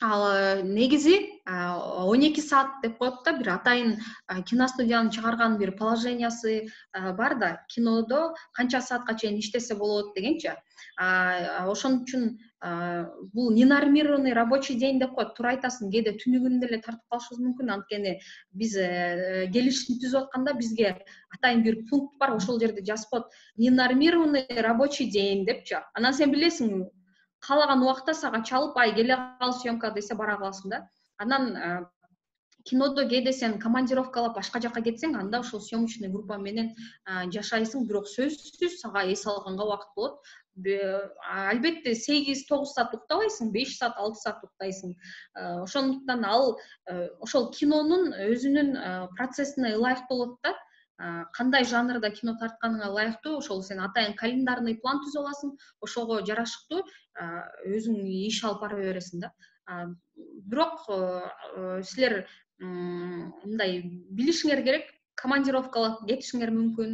ал негизи 12 саат деп коет да, бир атайын киностудиянын чыгарган бир положениясы бар да, кинодо канча саатка чейин иштесе болот дегенчи. Ошон үчүн бул ненормированный рабочий день деп коет. Туура айтасың, кээде түнүгүн деле тартып калышыбыз мүмкүн. Анткени биз келишимди түзүп атканда бизге атайын бир пункт бар, ошол жерде жазып коет ненормированный рабочий день депчи. Анан сен билесиң, каалаган убакта сага чалып, келе кал съемка десе бара каласың да. Анан кинодо кээде сен командировкалап башка жака кетсең, анда ошол съемочный группа менен жашайсың, бирок сөзсүз сага эс алганга убакыт болот. Албетте 8-9 саат уктабайсың, 5 саат, 6 саат уктайсың. Ошондуктан ал ошол кинонун өзүнүн процессине ылайыктуу болот да. Кандай жанрда кино тартканыңа ылайыктуу, ошол сен атайын календарный план түзүп аласың, ошого жараштуу өзүң иш алып бара бересиң да. Бирок силер мындай билишиңер керек, командировкалап кетишиңер мүмкүн,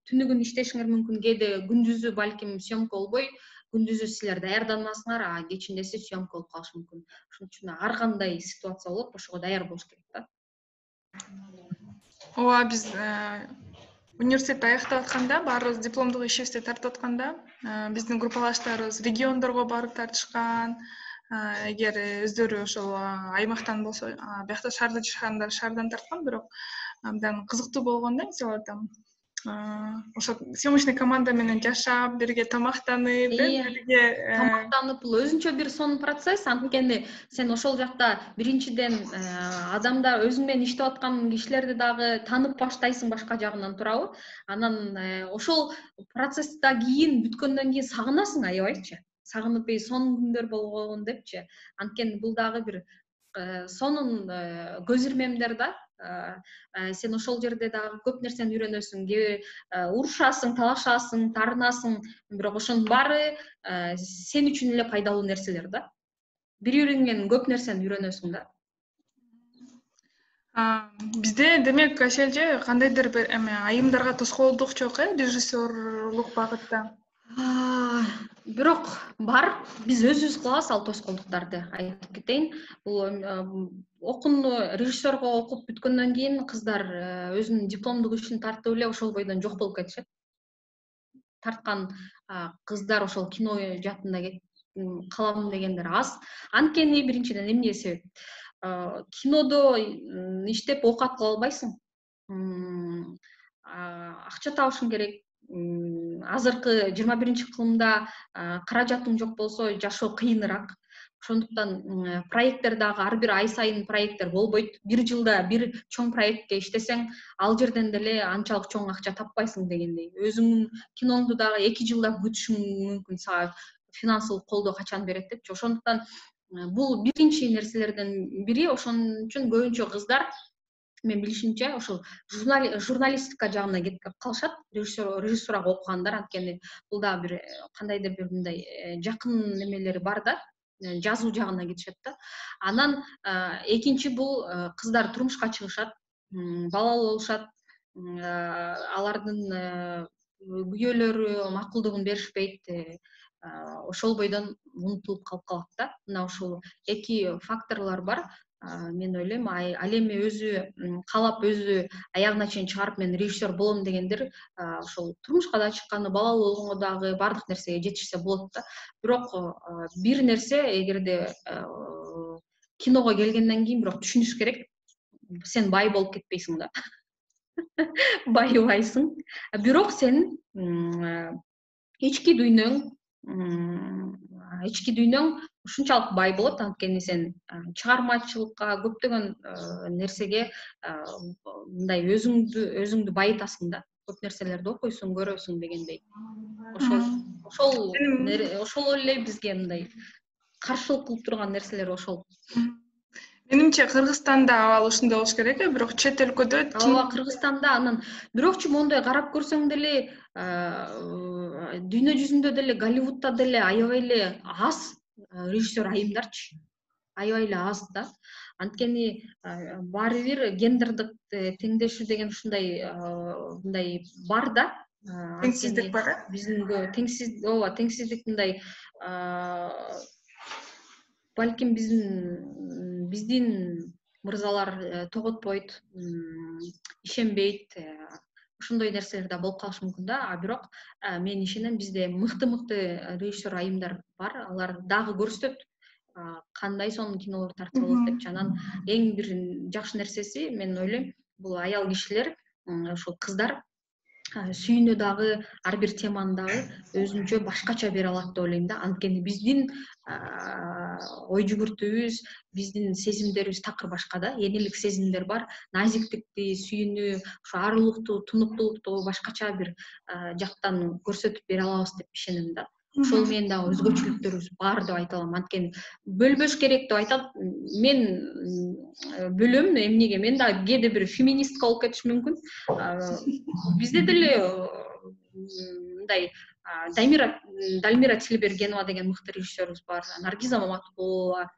түнүгүн иштешиңер мүмкүн, кээде күндүзү балким съемка болбой, күндүзү силер даярданмасыңар, кечинде съемка болуп калышы мүмкүн. Ошон үчүн ар кандай ситуация болот, ошого даяр болуш керек да. Ооба, биз университетти аяктап атканда, баарыбыз дипломдук ишибизди тартып атканда, биздин группалаштарыбыз региондорго барып тартышкан. Эгер өздөрү ошол аймактан болсо, биякта шаарда жашагандар шаардан тарткан, бирок абдан кызыктуу болгон да, мисалы там ошо съемочный команда менен жашап, бирге тамактанып, бирге тамактанып, бул өзүнчө бир сонун процесс. Анткени сен ошол жакта биринчиден адамдар өзүң менен иштеп аткан кишилерди дагы танып баштайсың башка жагынан, туурабы? Анан ошол процессти кийин бүткөндөн кийин сагынасың аябайчы. сагынып сонун күндөр болгон депчи. Анткени бул дагы бир сонун көз ирмемдер да. Сен ошол жерде дагы көп нерсени үйрөнөсүң, урушасың, талашасың, тарынасың, бирок ошонун баары сен үчүн эле пайдалуу нерселер да. Бири-бириңден көп нерсени үйрөнөсүң да. Бизде демек Аселже кандайдыр бир айымдарга тоскоолдук жок режиссерлук багытта. Бирок бар, биз өзүбүз кылабыз ал тоскоолдуктарды. Айтып кетейин, бул режиссерго окуп бүткөндөн кийин кыздар өзүнүн дипломдук ишин тартып эле ошол бойдон жок болуп кетишет. Тарткан кыздар ошол кино жаатында калам дегендер аз. Анткени биринчиден эмне себеп? Кинодо иштеп оокат кыла албайсың. Акча табышың керек. Азыркы 21-кылымда каражатың жок болсо жашоо кыйыныраак. Ошондуктан проекттер дагы ар бир ай сайын проекттер болбойт. Бир жылда бир чоң проектке иштесең, ал жерден деле анчалык чоң акча таппайсың дегендей. Өзүңүн киноңду дагы 2 жылда күтүшүң мүмкүн, сага финансылык колдоо качан берет депчи. Ошондуктан бул биринчи нерселерден бири. Ошон үчүн көбүнчө кыздар мен билишимче ошол журналистика жагына кетип калышат, режиссурага окугандар. Анткени бул да бир кандайдыр бир мындай жакын немелери бар да, жазуу жагына кетишет да. Анан экинчи бул кыздар турмушка чыгышат, балалуу болушат, алардын күйөөлөрү макулдугун беришпейт. Ошол бойдон унутулуп калып калат да. Мына ушул эки факторлор бар. Мен ойлойм, ал эми өзү каалап өзү аягына чейин чыгарып мен режиссер болом дегендер ошол турмушка да чыкканы, балалуу болгондо дагы баардык нерсеге жетишсе болот да. Бирок бир нерсе, эгерде киного келгенден кийин бирок түшүнүш керек, сен бай болуп кетпейсиң да. Байыбайсың. Бирок сен ички дүйнөң ушунчалык бай болот, анткени сен чыгармачылыкка, көптөгөн нерсеге мындай өзүңдү байытасың да. Көп нерселерди окуйсуң, көрөсүң дегендей. Ошол эле бизге мындай каршылык кылып турган нерселер ошол. Менимче Кыргызстанда абал ушундай болуш керек, бирок чет өлкөдө Кыргызстанда анан бирокчу моундай карап көрсөң деле дүйнө жүзүндө деле Голливудда деле аябай эле аз режиссер айымдарчы. Аябай эле аз да. Анткени баары бир гендердик теңдешүү деген ушундай мындай бар да. Теңсиздик бар. Теңсиздик мындай балким биздин мырзалар тоготпойт, ишенбейт. Ошондой нерселер да болуп калышы мүмкүн да. Бирок мен ишенем, бизде мыкты режиссер айымдар бар. Алар дагы көрсөтөт кандай сонун кинолор тартса болот депчи. Анан эң бир жакшы нерсеси, мен ойлойм, бул аял кишилер, ошол кыздар сүйүүнү дагы, ар бир теманы дагы өзүнчө башкача бере алат деп ойлойм да. Анткени биздин ой жүгүртүүбүз, биздин сезимдерибиз такыр башка да. Энелик сезимдер бар, назиктикти, сүйүүнү, ошо арулукту, тунуктуулукту башкача бир жактан көрсөтүп бере алабыз деп ишенем да. Ошол менен дагы өзгөчөлүктөрүбүз бар деп айта алам. Анткени бөлбөш керек деп айтат. Мен бөлөм, эмнеге? Мен дагы кээде бир феминистка болуп кетишим мүмкүн. Бизде деле мындай Дальмира Тилбергенова деген мыкты режиссерибиз бар, Наргиза Маматкулова,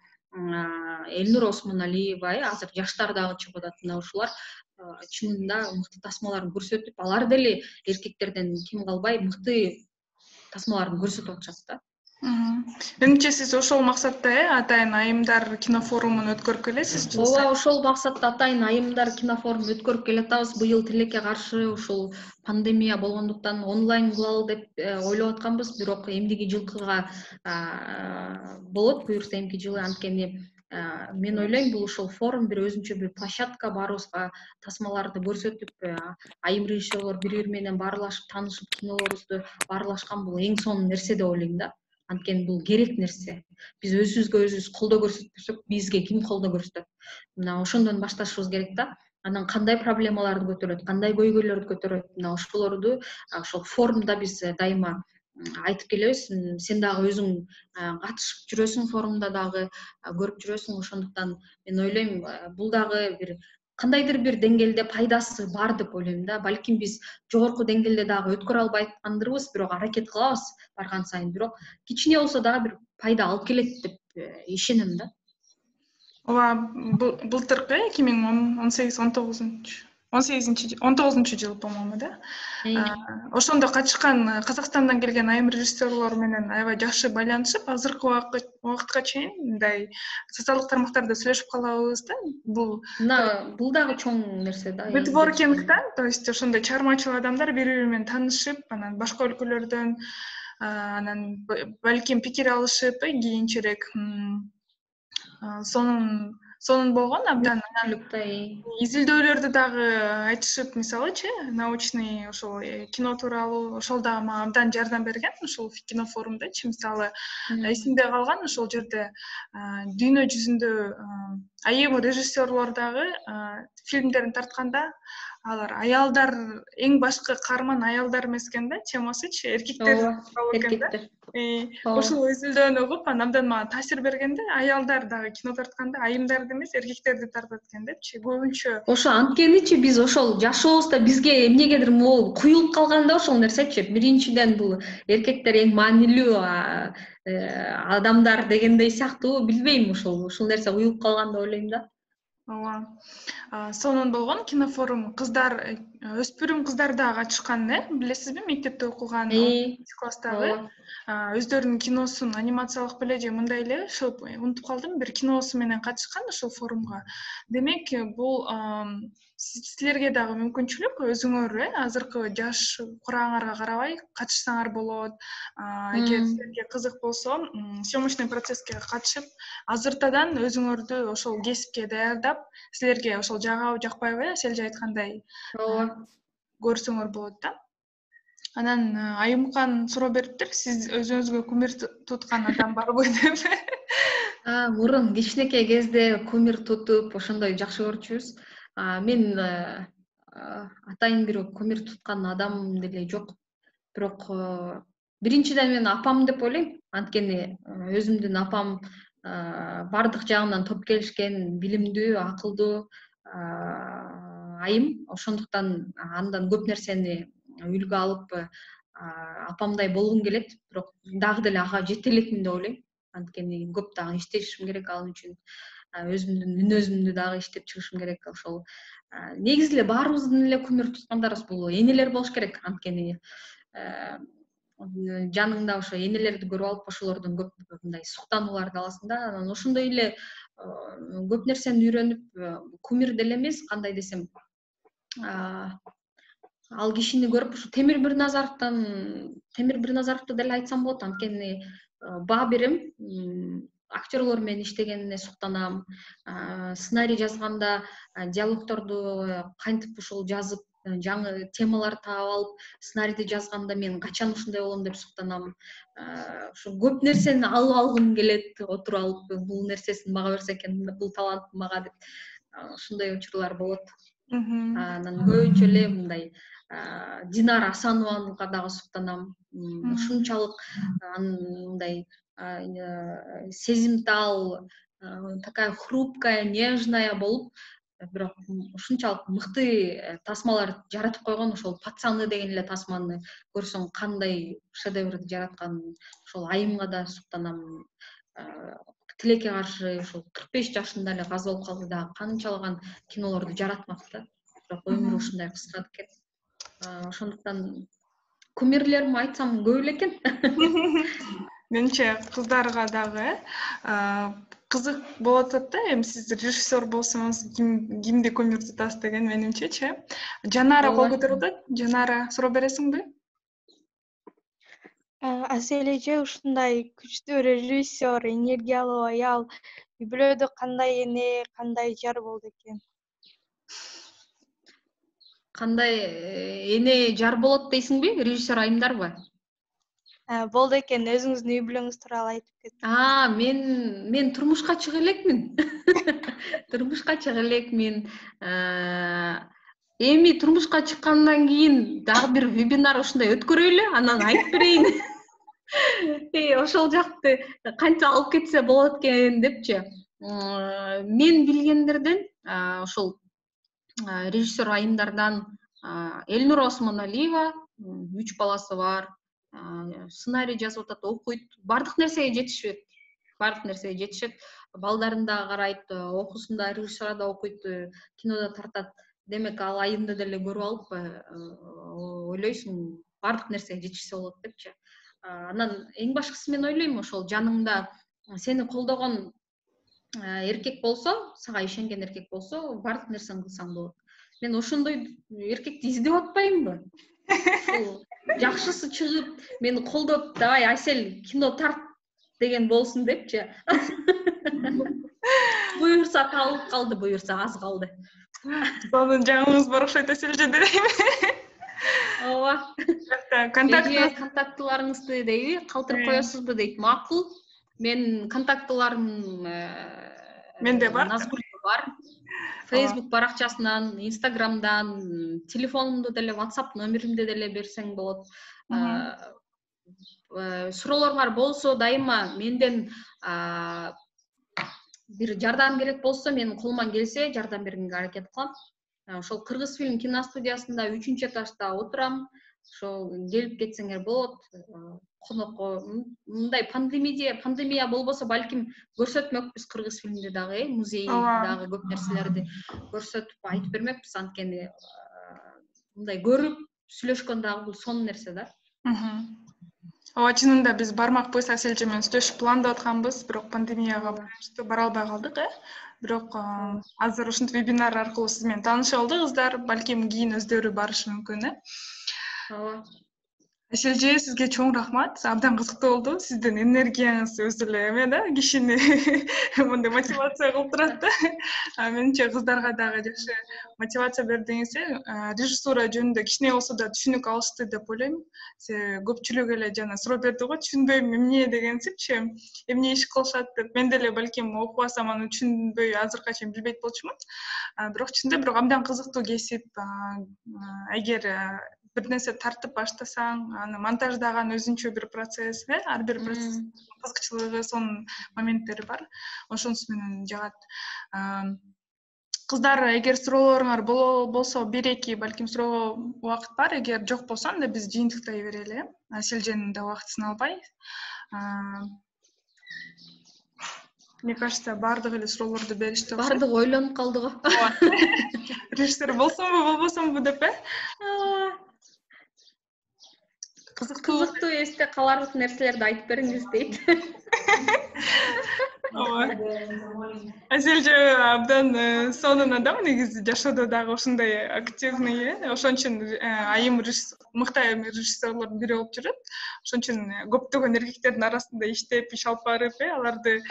Элнура Осмоналиева, азыр жаштар дагы чыгып атат. Мына ушулар чынында мыкты тасмаларын көрсөтүп, алар деле эркектерден кем калбай мыкты тасмаларын көрсөтүп атышат да. Менимче сиз ошол максатта атайын айымдар кинофорумун өткөрүп келесиз. Ооба, ошол максатта атайын айымдар кинофорумун өткөрүп келатабыз. Быйыл тилекке каршы ушул пандемия болгондуктан онлайн кылалы деп ойлоп атканбыз, бирок эмдиги жылкыга болот, буюрса эмки жылы. Анткени мен ойлойм, бул ошол форум бир өзүнчө бир площадка, баарыбызга тасмаларды көрсөтүп, айым режиссерлор бири-бири менен баарлашып, таанышып, кинолорубузду баарлашкан бул эң сонун нерсе деп ойлойм да. Анткени бул керек нерсе. Биз өзүбүзгө өзүбүз колдоо көрсөтпөсөк, бизге ким колдоо көрсөтөт? Мына ошондон башташыбыз керек да. Анан кандай проблемаларды көтөрөт, кандай көйгөйлөрдү көтөрөт, мына ошолорду ошол форумда биз дайыма айтып келебиз. Сен дагы өзүң катышып жүрөсүң, форумда дагы көрүп жүрөсүң. Ошондуктан мен ойлойм, бул дагы бир кандайдыр бир деңгээлде пайдасы бар деп ойлойм да. Балким биз жогорку деңгээлде дагы өткөрө албай аткандырбыз, бирок аракет кылабыз барган сайын. Бирок кичине болсо дагы бир пайда алып келет деп ишенем да. Ооба, былтыркы 2018-19 жыл, по-моему, да? Ошондо катышкан Казакстандан келген айым режиссерлор менен аябай жакшы байланышып, азыркы убакытка чейин мындай социалдык тармактарда сүйлөшүп калабыз да. Бул дагы чоң нерсе да. нетворкингден, то есть ошондой чыгармачыл адамдар бири-бири менен таанышып, анан башка өлкөлөрдөн анан балким пикир алышып, кийинчерээк сонун болгон абдан. Изилдөөлөрдү дагы айтышып, мисалычы, научный ошол кино тууралуу, ошол дагы мага абдан жардам берген, ошол кино форумдачы. Мисалы, эсимде калган, ошол жерде дүйнө жүзүндө айым режиссерлор дагы фильмдерин тартканда, алар аялдар, эң башкы каарман аялдар эмес экен да, темасычы, эркектер экен да. Ошол изилдөөнү угуп, абдан мага таасир берген да, аялдар дагы кино тартканда айымдарды эмес, эркектерди тартат экен депчи. Көбүнчө ошо анткеничи биз ошол жашообузда бизге эмнегедир могул куюлуп калган да ошол нерсечи. Биринчиден бул эркектер эң маанилүү адамдар дегендей сыяктуу, билбейм, ошол нерсе уюлуп калган деп ойлойм да. Ооба. Сонун болгон кинофорум. Кыздар, өспүрүм кыздар дагы катышкан, билесизби? Мектепте окуган класстагы өздөрүнүн киносун анимациялык беле же мындай эле, ошол унутуп калдым, бир киносу менен катышкан ошол форумга. Демек, бул силерге дагы мүмкүнчүлүк, өзүңөр азыркы жаш кураңарга карабай катышсаңар болот. Эгер силерге кызык болсо, съемочный процесске катышып, азыртадан өзүңөрдү ошол кесипке даярдап, силерге ошол жагабы жакпайбы, Селже айткандай, көрсөңөр болот да. Анан Айымкан суроо бериптир, сиз өзүңүзгө кумир туткан адам барбы деп. Мурун кичинекей кезде кумир тутуп, ошондой жакшы көрчүбүз. Мен атайын бир кумир туткан адам деле жок. Бирок биринчиден мен апам деп ойлойм. Анткени өзүмдүн апам бардык жагынан топ келишкен, билимдүү, акылдуу айым. Ошондуктан андан көп нерсени үлгү алып, апамдай болгум келет. Бирок дагы деле ага жете элекмин деп ойлойм. Анткени көп дагы иштешим керек ал үчүн. Өзүмдүн мүнөзүмдү дагы иштеп чыгышым керек. Ошол негизи эле баарыбыздын эле кумир туткандарыбыз бул энелер болуш керек. Анткени жаныңда ошо энелерди көрүп алып, ошолордон көп мындай суктанууларды аласың да. Анан ошондой эле көп нерсени үйрөнүп, кумир деле эмес, кандай десем, ал кишини көрүп, ушу Темир Бирназаровду деле айтсам болот. Анткени баа берем, актерлор менен иштегенине суктанам. Сценарий жазганда диалогторду кантип ушул жазып, жаңы темалар таап алып, сценарийди жазганда мен качан ушундай болом деп суктанам. Ушу көп нерсени алып алгым келет, отуруп алып, бул нерсесин мага берсе экен, бул талант мага деп. Ушундай учурлар болот. Анан көбүнчө эле мындай Динара Асановага дагы суктанам. Ушунчалык мындай сезимтал, такая хрупкая, нежная болуп, бирок ушунчалык мыкты тасмалар жаратып койгон. Ошол Пацаны деген эле тасманы көрсөң кандай шедеврди жаратканын, ошол айымга да суктанам. Тилекке каршы ошол 45 жашында эле каза болуп калды дагы канчалаган кинолорду жаратмакта. Бирок өмүрү ушундай кыска экен. Ошондуктан кумирлерим айтсам көп эле экен. Менимче кыздарга дагы кызык болот да, эми сиз режиссер болсоңуз кимди кумир тутасыз деген менимчечи. Жанара кол көтөрүлдү. Жанара, суроо бересиңби? Асель эже ушундай күчтүү режиссер, энергиялуу аял үй бүлөдө кандай эне, кандай жар болду экен? Кандай эне жар болот дейсиңби, режиссер айымдарбы? Болду экен, өзүңүздүн үй бүлөңүз тууралуу айтып кетиңиз. Мен турмушка чыга элекмин. Турмушка чыга элекмин. Эми турмушка чыккандан кийин дагы бир вебинар ушундай өткөрөйлү, анан айтып берейин. Ошол жакты канча алып кетсе болот экен депчи. Мен билгендерден ошол режиссер айымдардан Элнур Осмоналиева 3 баласы бар, сценарий жазып атат, окуйт, бардык нерсеге жетишет. Балдарын да карайт, окуусун да, режиссура да окуйт, кинода тартат. Демек ал айымды деле көрүп алып ойлойсуң бардык нерсеге жетишсе болот депчи. Анан эң башкысы мен ойлойм ошол жаныңда сени колдогон эркек болсо, сага ишенген эркек болсо, бардык нерсени кылсаң болот. Мен ошондой эркекти издеп атпаймынбы? Жакшысы чыгып, мени колдоп, давай Айсел кино тарт деген болсун депчи. Буюрса табылып калды, буюрса аз калды. Сонун жаңыңыз бар окшойт Айселже дейм. Ооба. Контактыларыңызды дейби, калтырып коесузбу дейт. Макул. Мен контактыларым менде бар. Назгулда бар. Facebook баракчасынан, Instagramдан, телефонумду деле, WhatsApp номеримди деле берсең болот. Суроолоруңар болсо, дайыма менден бир жардам керек болсо, мен колуман келсе жардам бергенге аракет кылам. Ошол Кыргыз фильм киностудиясында 3-этажда отурам. Ошол келип кетсеңер болот. Конокко мындай пандемия болбосо балким көрсөтмөкпүз Кыргыз фильмди дагы, музей дагы көп нерселерди көрсөтүп айтып бермекпиз, анткени мындай көрүп сүйлөшкөн дагы бул сонун нерсе да. Ооба, чынында биз бармак бойса Айселже менен сүйлөшүп пландап атканбыз, бирок пандемияга байланыштуу бара албай калдык, Бирок азыр ушинтип вебинар аркылуу сиз менен таанышып алдык кыздар, балким кийин өздөрү барышы мүмкүн, Ооба. Айселже, сизге чоң рахмат. Абдан кызыктуу болду. Сиздин энергияңыз өзү эле кишини мындай мотивация кылып турат да. Менимче кыздарга дагы жакшы мотивация бердиңиз. Режиссура жөнүндө кичине болсо да түшүнүк алышты деп ойлойм. Көпчүлүк эле жана суроо берди го, түшүнбөйм эмне дегенсипчи, эмне иш кылышат деп. Мен деле балким окуп алсам аны түшүнбөй азыркыга чейин билбейт болчумун. Бирок чынында абдан кызыктуу кесип. Эгер бир нерсе тартып баштасаң, аны монтаждаган өзүнчө бир процесс, ар бир процесс кызыкчылыгы, сонун моменттери бар. Ошонусу менен жагат. Кыздар, эгер суроолоруңар болсо, 1-2 балким суроого убакыт бар. Эгер жок болсо, анда биз жыйынтыктай берели. Айселженин да убактысын албай. Мне кажется, бардык эле суроолорду беришти. Бардык ойлонуп калды го. Режиссер болсомбу, болбосомбу деп, Кызыктуу эсте каларлык нерселерди айтып бериңиз дейт. Айселже абдан сонун адам, негизи жашоодо дагы ушундай активный, ошон үчүн айым мыкты айым режиссерлордун бири болуп жүрөт. Ошон үчүн көптөгөн эркектердин арасында иштеп, иш алып барып, аларды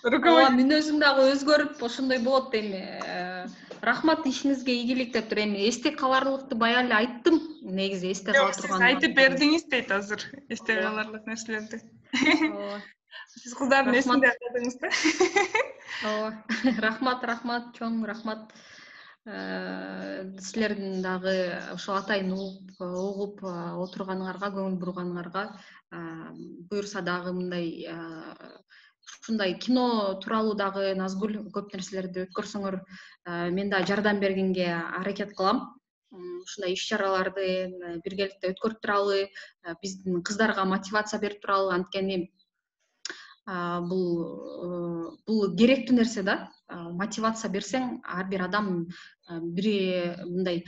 мүнөзүң дагы өзгөрүп, ошондой болот дейм. Рахмат, ишиңизге ийгилик деп тур. Эми эсте каларлыкты бая эле айттым. Негизи эсте кала турган. Сиз айтып бердиңиз дейт азыр, эсте каларлык нерселерди. Сиз кыздардын эсинде калдыңыз да. Рахмат, чоң рахмат. Силердин дагы ошо атайын угуп отурганыңарга, көңүл бурганыңарга, буюрса дагы мындай ушундай кино тууралуу дагы Назгул көп нерселерди өткөрсөңөр, мен да жардам бергенге аракет кылам. Ушундай иш-чараларды биргеликте өткөрүп туралы, биздин кыздарга мотивация берип туралы, анткени бул керектүү нерсе да. Мотивация берсең, ар бир адам бири мындай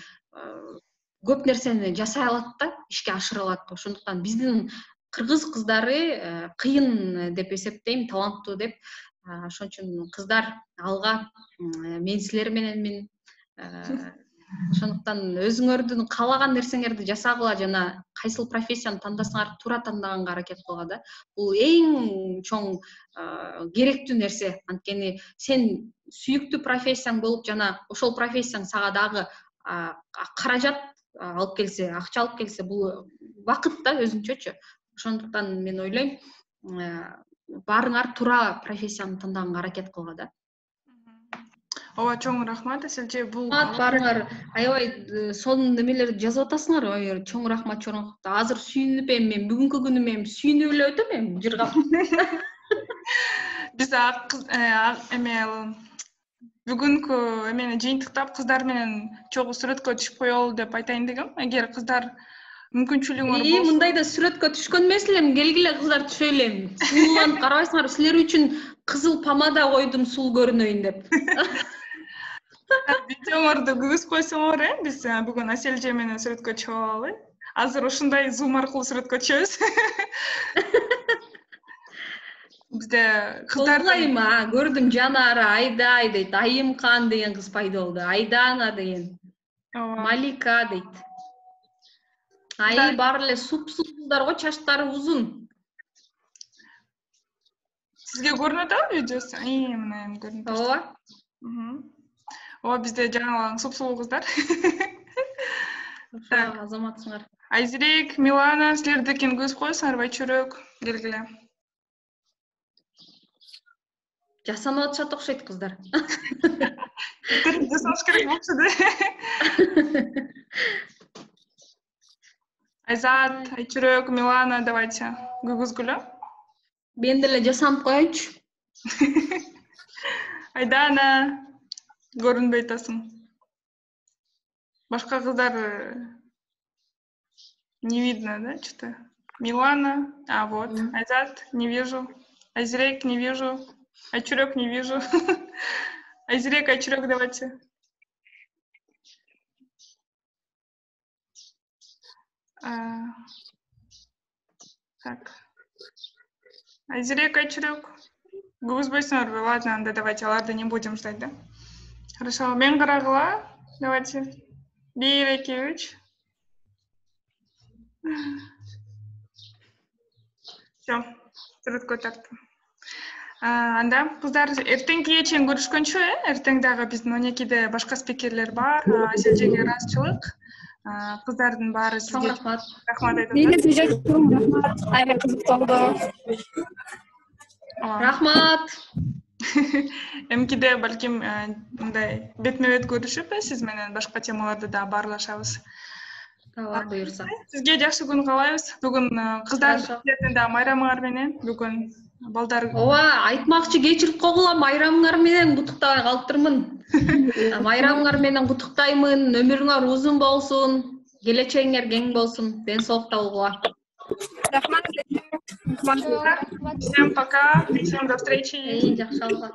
көп нерсени жасай алат да, ишке ашыра алат. Ошондуктан биздин кыргыз кыздары кыйын деп эсептейм, таланттуу деп. Ошон үчүн кыздар алга, мен силер мененмин. Ошондуктан өзүңөрдүн каалаган нерсеңерди жасагыла жана кайсыл профессияны тандасаңар туура тандаганга аракет кылгыла да. Бул эң чоң керектүү нерсе. Анткени сен сүйүктүү профессияң болуп жана ошол профессияң сага дагы каражат алып келсе, акча алып келсе, бул бакыт да өзүнчөчү. Ошондуктан мен ойлойм, баарыңар туура профессияны тандаганга аракет кылгыла да. Ооба, чоң рахмат Аселже. Бул Барыңар, аябай сонун немелерди жазып атасыңар. Ой, чоң рахмат, чоң рахмат. Азыр сүйүнүп мен бүгүнкү күнүм сүйүнүп эле өтөм жыргап. биз эме бүгүнкү эмени жыйынтыктап кыздар менен чогуу сүрөткө түшүп коелу деп айтайын дегем. Эгер кыздар мүмкүнчүлүгүңөр болсо. Мындайда сүрөткө түшкөн эмес элем, келгиле кыздар түшөлүм. Сулууланып карабайсыңарбы, силер үчүн кызыл помада койдум сул көрүнөйүн деп. Видеоңорду күгүзүп койсоңор, биз бүгүн Аселже менен сүрөткө чыгып алалы. Азыр ушундай Zoom аркылуу сүрөткө түшөбүз. Бизде кыздар көрдүм Жанара, Айдай дейт, Айымкан деген кыз пайда болду. Айдана деген. Малика дейт. Баары эле суп-суп кыздар го, чачтары узун. Сизге көрүнөт атабы видеосу? Мына көрүнүп Ооба. Ооба, бизде жаңы суп-сулуу кыздар. Так, азаматсыңар. Айзирек, Милана, силердикин көз койсуңарбы, чүрөк, келгиле. Жасанып атышат окшойт кыздар. Жасаш керек болчу. Айзат, Айчүрөк, Милана, давайте күгүзгүлө. Мен деле жасанып коеюнчу. Айдана, көрүнбөй атасың. Башка кыздар не видно, да, что-то? Милана, вот. Айзат, не вижу. Айзирек, не вижу. Айчүрөк, не вижу. Айзирек, Айчүрөк, давайте. Так. Айзирек, Айчүрөк. Күгүзбөйсүңөрбү? Ладно, анда давайте аларды не будем ждать, да? Хорошо, мен карагыла. Давайте. 1, 2, 3. Все, сүрөткө тарттым. Анда кыздар эртеңкиге чейин көрүшкөнчү, эртең дагы биздин 12-де башка спикерлер бар. Аселжеге ыраазычылык. Кыздардын баары сизге рахмат айтып атат. Мен сизге чоң рахмат. Аябай кызыктуу. Рахмат. Эмкиде балким мындай бетме-бет көрүшүп, сиз менен башка темаларды да баарлашабыз. Алла буйрса. Сизге жакшы күн каалайбыз. Бүгүн кыздардын да майрамыңар менен, бүгүн балдар. Ооба, айтмакчы кечирип койгула, майрамыңар менен куттуктабай калыптырмын. Майрамыңар менен куттуктаймын, өмүрүңөр узун болсун, келечегиңер кең болсун, ден соолукта болгула. Рахмат. Рахмат. Всем пока, всем до встречи. Жакшы алга.